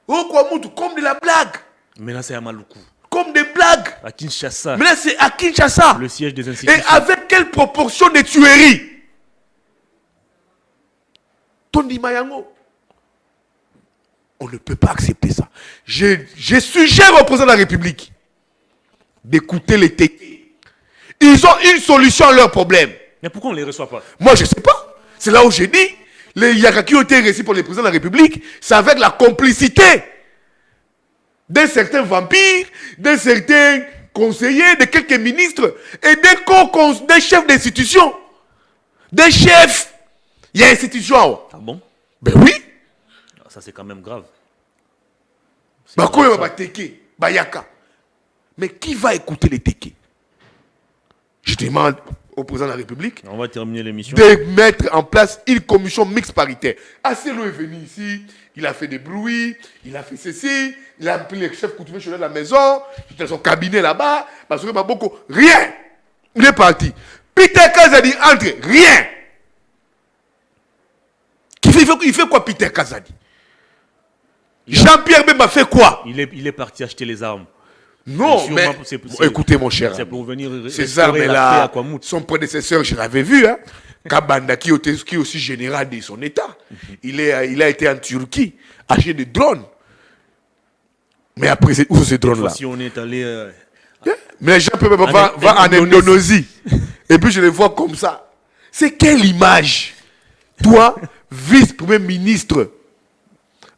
B: Oh, quoi, comme de la blague.
A: Mais là, c'est à Maluku.
B: Comme des blagues.
A: À Kinshasa.
B: Mais là, c'est à Kinshasa.
A: Le siège des institutions.
B: Et avec quelle proportion de tueries? Tony Mayango. On ne peut pas accepter ça. Je suggère au président de la République d'écouter les Téké. Ils ont une solution à leurs problèmes.
A: Mais pourquoi on ne les reçoit pas?
B: Moi, je ne sais pas. C'est là où j'ai dit, les Yaka qui ont été reçus pour le président de la République, c'est avec la complicité d'un certain vampire, d'un certain conseiller, de quelques ministres et des chefs d'institution. Des chefs. Il y a institution.
A: Ah bon?
B: Ben oui.
A: Ça, c'est quand même grave.
B: Téké, Bayaka. Mais qui va écouter les Téké? Je demande au président de la République,
A: on va terminer l'émission,
B: de mettre en place une commission mixte paritaire. Asselo est venu ici, il a fait des bruits, il a fait ceci, il a appelé les chefs coutumiers chez de la maison, il a son cabinet là-bas, parce que Maboko, rien. Il est parti. Peter Kazadi entre, rien. Il fait quoi Peter Kazadi? Jean-Pierre Bemba fait quoi?
A: Il est parti acheter les armes.
B: Non, mais écoutez mon cher,
A: c'est pour venir
B: ces armes-là, son prédécesseur, je l'avais vu, hein, Kabanda, qui est aussi général de son état. Il a été en Turquie, acheter des drones. Mais après, où sont ces drones-là?
A: Si on est allé...
B: Mais Jean-Pierre Bemba va en Indonésie. Et puis je les vois comme ça. C'est quelle image? Toi, vice-premier ministre,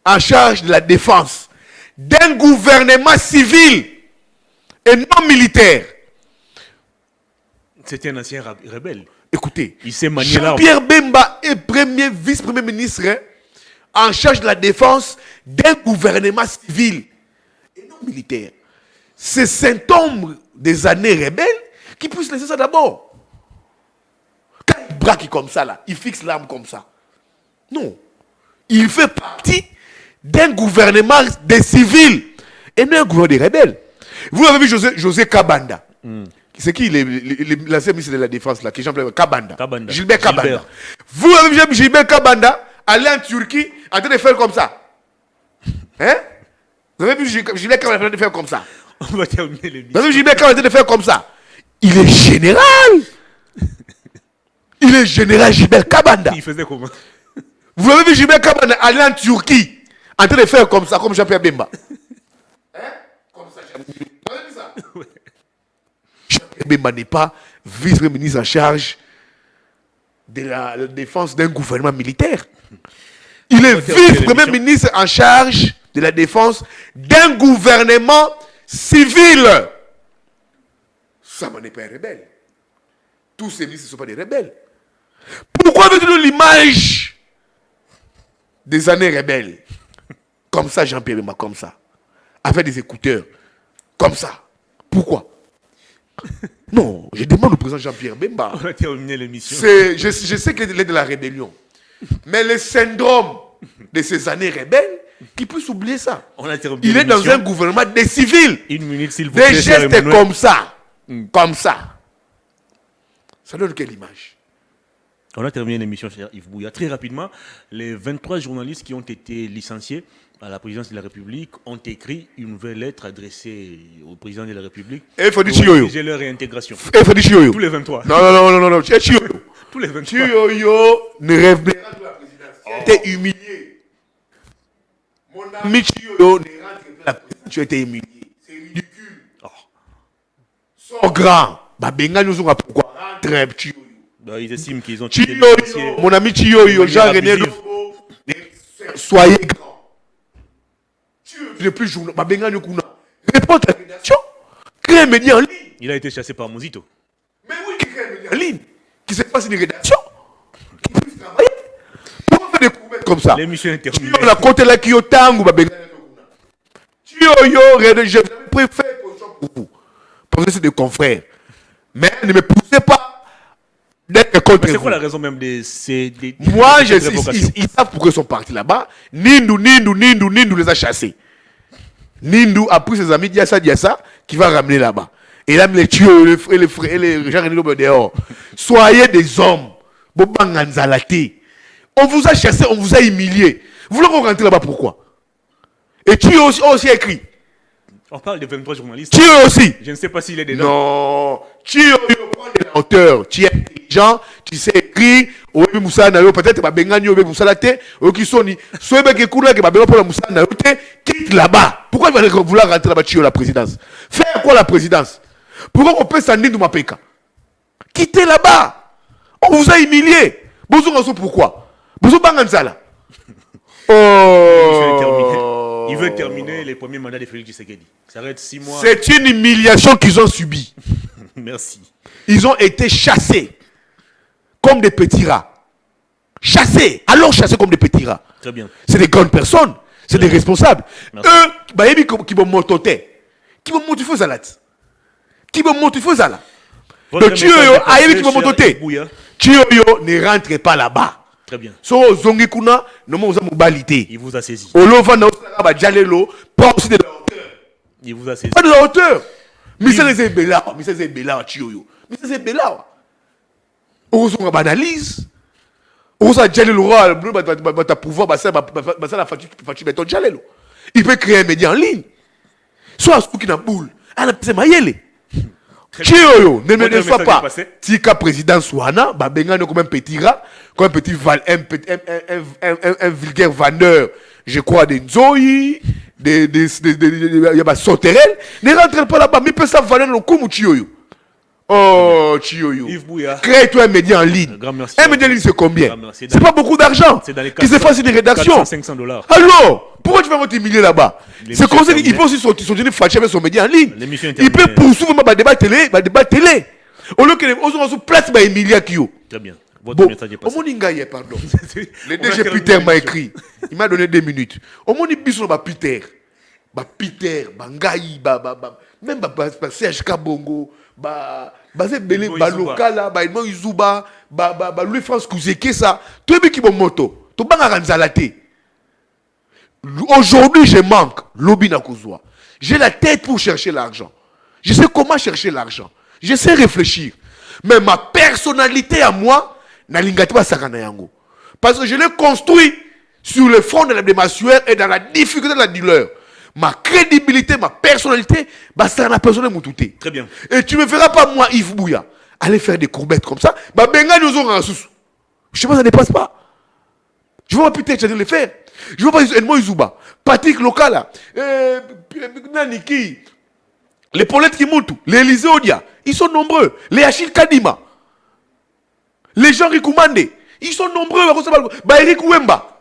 B: en charge de la défense, d'un gouvernement civil et non militaire.
A: C'était un ancien rebelle.
B: Écoutez,
A: Il s'est manié l'arme.
B: Jean-Pierre Bemba est premier vice-premier ministre en charge de la défense d'un gouvernement civil et non militaire. C'est symptôme des années rebelles qui puissent laisser ça d'abord. Quand il braque comme ça, là, il fixe l'arme comme ça. Non. Il fait partie d'un gouvernement des civils et non un gouvernement des rebelles. Vous avez vu José Kabanda. C'est qui l'ancien ministre de la Défense là, qui est Jean-Pierre Kabanda. Gilbert Kabanda.
A: Gilbert.
B: Vous avez vu Gilbert Kabanda aller en Turquie en train de faire comme ça. Hein? Vous avez vu Gilbert Kabanda en train de faire comme ça.
A: On va terminer
B: Vous
A: l'émission.
B: avez vu Gilbert Kabanda en train de faire comme ça. Il est général. Il est général Gilbert Kabanda.
A: Il faisait comment?
B: Vous avez vu Gilbert Kabanda aller en Turquie en train de faire comme ça, comme Jean-Pierre Bemba. Hein? Comme ça, Jean-Pierre. Vous avez vu ça? Jean-Pierre Bemba n'est pas vice-ministre en charge de la défense d'un gouvernement militaire. Il est vice-premier ministre en charge de la défense d'un gouvernement civil. Ça n'est pas un rebelle. Tous ces ministres ne sont pas des rebelles. Pourquoi avez-vous l'image des années rebelles? Comme ça, Jean-Pierre Bemba, comme ça. Avec des écouteurs. Comme ça. Pourquoi? Non, je demande au président Jean-Pierre Bemba.
A: On a terminé l'émission.
B: Je sais qu'il est de la rébellion. Mais le syndrome de ces années rebelles, qui peut oublier ça?
A: On a terminé
B: Il est dans
A: l'émission.
B: un gouvernement des civils.
A: Une minute, s'il vous plaît.
B: Des
A: cher
B: gestes
A: Emmanuel.
B: comme ça. Comme ça. Ça donne quelle image?
A: On a terminé l'émission, cher Yves Bouya. Très rapidement, les 23 journalistes qui ont été licenciés à la présidence de la République ont écrit une nouvelle lettre adressée au président de la République.
B: Et il faut dire
A: pour
B: Chiyoyo.
A: exiger leur réintégration.
B: Il faut dire Chiyoyo.
A: Tous les 23.
B: Non. Chiyoyo.
A: Tous les 23.
B: Chiyoyo ne rêve pas de la présidence. Tu as été humilié. Mon ami Chiyoyo ne rentre pas la présidence. Tu as été humilié. C'est ridicule. Sont grands. Babenga nous ont pourquoi? Rentre Chiyoyo.
A: Bah, ils estiment qu'ils ont quitté le
B: Chiyoyo,
A: dossier.
B: mon ami Chiyoyo, Jean-René
A: abusive.
B: Lobo, soyez grand. Chiyoyo, tu n'es plus journal. Babenga nous kuna. Réponds à la rédaction. Crée un média en ligne.
A: Il a été chassé par Mozito.
B: Mais oui, qui crée un média en ligne. Qui se passe une rédaction. Qui puisse travailler. Pourquoi faire des courbettes comme ça?
A: L'émission est terminée.
B: Chiyoyo, la côté là qui est au tango, Babenga nous kuna. Chiyoyo, je préfère position pour vous. Parce que c'est des confrères. Mais ne me poussez pas d'être contre
A: Mais c'est
B: vous.
A: quoi la raison même de ces...
B: Moi,
A: de cette révocation?
B: ils savent pourquoi ils sont partis là-bas. Nindou les a chassés. Nindou a pris ses amis Diassa, qui va ramener là-bas. Et là, les tuyaux et les gens dehors. Soyez des hommes. On vous a chassé, on vous a humilié. Vous voulez qu'on rentre là-bas, pourquoi? Et tu aussi écrit.
A: On parle de 23 journalistes.
B: Tu aussi.
A: Je ne sais pas s'il est dedans.
B: Non. Tu prends de la hauteur. Tu es intelligent. Tu sais écrire. Oyebi Moussa Nayo. Peut-être que Bengani Oyebi Moussa Late. Oki Soni. Soyez que Kouna que Babelo pour la Moussa Nayo. Quitte là-bas. Pourquoi il va vouloir rentrer là-bas, tu la présidence? Faire quoi la présidence? Pourquoi on peut s'en dire de ma péka? Quittez là-bas. On vous a humilié. Bonjour, pourquoi? Bonjour, Banganzala.
A: Il veut terminer les premiers mandats de Félix Tshisekedi. Ça arrête 6 mois.
B: C'est une humiliation qu'ils ont subie.
A: Merci.
B: Ils ont été chassés comme des petits rats. Chassés. Alors chassés comme des petits rats.
A: Très bien.
B: C'est des grandes personnes. C'est des responsables.
A: Merci.
B: Eux, qui vont monter. Qui vont monter Zalat. Qui vont monter Zala.
A: Votre
B: Le Tio
A: message
B: Yo,
A: est passé,
B: Ayebi qui vont
A: cher
B: monter.
A: Bouya.
B: Tio Yo ne rentre pas là-bas.
A: Très bien.
B: So, Zongi Kuna, nous avons mobilité.
A: Il vous a saisi.
B: Olova, nous avons Jalelo, pas aussi de la hauteur.
A: Il vous a saisi.
B: Pas de la hauteur. Michel Zebela, Tio Yo. Michel Zebela. On a banalise. On a Jalelo, ta pouvoir, la Fatih Beton Jalelo. Il peut créer un média en ligne. Soit ce qui n'a boule. C'est Mayele. Chiyoyo, ne me déçois pas. Tika président Souana, Babenga comme un petit rat, comme un petit un vulgaire vendeur, je crois, des Nzoï, des sauterelles. Ne rentre pas là-bas, mais peut ça valer le coup, Chiyoyo. Oh, Chioyo.
A: Yves Bouya.
B: Crée-toi un média en ligne.
A: Grand merci.
B: Un média en ligne, c'est combien?
A: C'est
B: C'est pas beaucoup d'argent.
A: C'est dans les
B: Qui se fasse une rédaction.
A: 500 $.
B: Alors, pourquoi tu vas monter milliers là-bas?
A: L'émission
B: C'est comme ça qu'il
A: terminée.
B: peut aussi sortir fâché avec son média en ligne.
A: L'émission est
B: Il peut
A: terminée.
B: poursuivre ma débat télé. Au lieu que les gens se placent par Emilia Kyo.
A: Très bien. Votre
B: Bon,
A: message est
B: au
A: passé.
B: Moningaye, pardon. Le
A: On a
B: DG
A: terminé
B: Peter m'a
A: l'émission.
B: écrit. Il m'a donné 2 minutes. Au Monibiso, Peter. Peter, Ngaï, même Serge Kabongo, Belé, Lokala, Edmond Izuba, Louis-France Kouzeke, ça. Tout le monde qui est moto. Tout le monde a ranzalate. Aujourd'hui, je manque. Lobby na Kouzoua. J'ai la tête pour chercher l'argent. Je sais comment chercher l'argent. Je sais réfléchir. Mais ma personnalité à moi, n'a l'ingati pas sakana yango. Parce que je l'ai construit sur le front de la démassuère et dans la difficulté de la dealer. Ma crédibilité, ma personnalité, bah ça n'a personne moutouté.
A: Très bien.
B: Et tu ne me verras pas, moi, Yves Bouya, aller faire des courbettes comme ça. Bah benga nous aurons un sous. Je sais pas, ça ne passe pas. Je vois pas peut-être le faire. Je vois pas Edmond Izuba, Patrick Lokala, Naniki, les Paulette Kimuntu, les Élisée Odia, ils sont nombreux. Les Achille Kadima, les Jean Rikoumande, ils sont nombreux. Bah Eric Ouemba,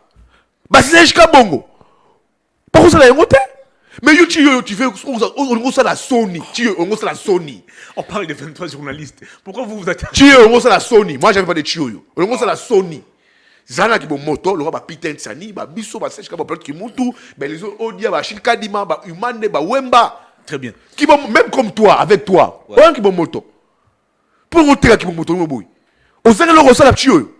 B: bah Serge Kabongo. Par contre, ça l'a inventé. Mais tu fais on la Sony. On la Sony.
A: On parle de 23 journalistes. Pourquoi vous vous attendez?
B: On la Sony. Moi, j'avais pas de Chioyo. On la Sony. Zana qui bon moto, le roi Peter Tsani, Bisso, Serge Kabongo, qui Kimuntu, les autres Odia, Achille Kadima, Umande, Wemba.
A: Très bien.
B: Qui bon, même comme toi, avec toi.
A: Ouais.
B: Un qui bon moto. Pour monter qui bon moto, on boy. On s'en le ressent la Chioyo.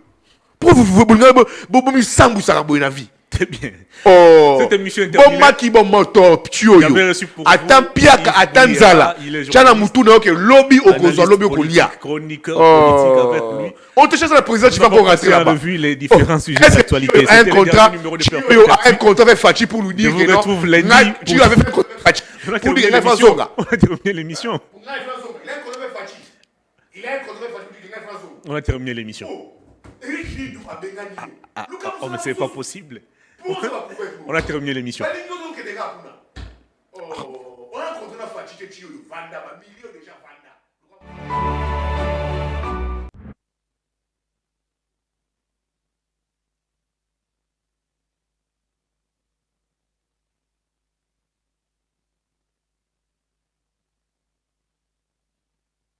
B: Pour vous vous sambu ça la vie.
A: Très bien.
B: Oh,
A: Cette émission est terminée.
B: bon maki bon moto Chioyo.
A: J'avais reçu pour
B: Attends
A: vous,
B: piaka,
A: Yves
B: attends
A: Bouya,
B: zala.
A: il est
B: Tiana
A: journaliste.
B: Moutou n'a que lobby au
A: Analyste
B: Kozo, lobby au
A: politique,
B: Kolia.
A: chroniqueur politique avec lui.
B: On te cherche la présidente, tu vas pas rentrer là-bas.
A: revue les différents sujets
B: Est-ce que
A: d'actualité.
B: un
A: C'était le
B: contrat,
A: dernier numéro de
B: Chioyo
A: Perfect
B: a un
A: Actu.
B: contrat avec Fachi pour lui dire
A: Je vous
B: que non.
A: retrouve lundi
B: Tu
A: pour-
B: avais fait un contrat avec Fachi.
A: On a
B: Pour
A: terminé
B: dire qu'il y a
A: l'émission.
B: François.
A: On a terminé l'émission.
B: Il a un contrat avec Fachi. Il a un contrat avec Fachi pour dire qu'il y a François.
A: On a terminé l'émission.
B: Eric Ridou a Bengani.
A: Oh, mais c'est pas possible. On a terminé l'émission.
B: On a un contrat avec Fachi, Chioyo. Vanda, Babi.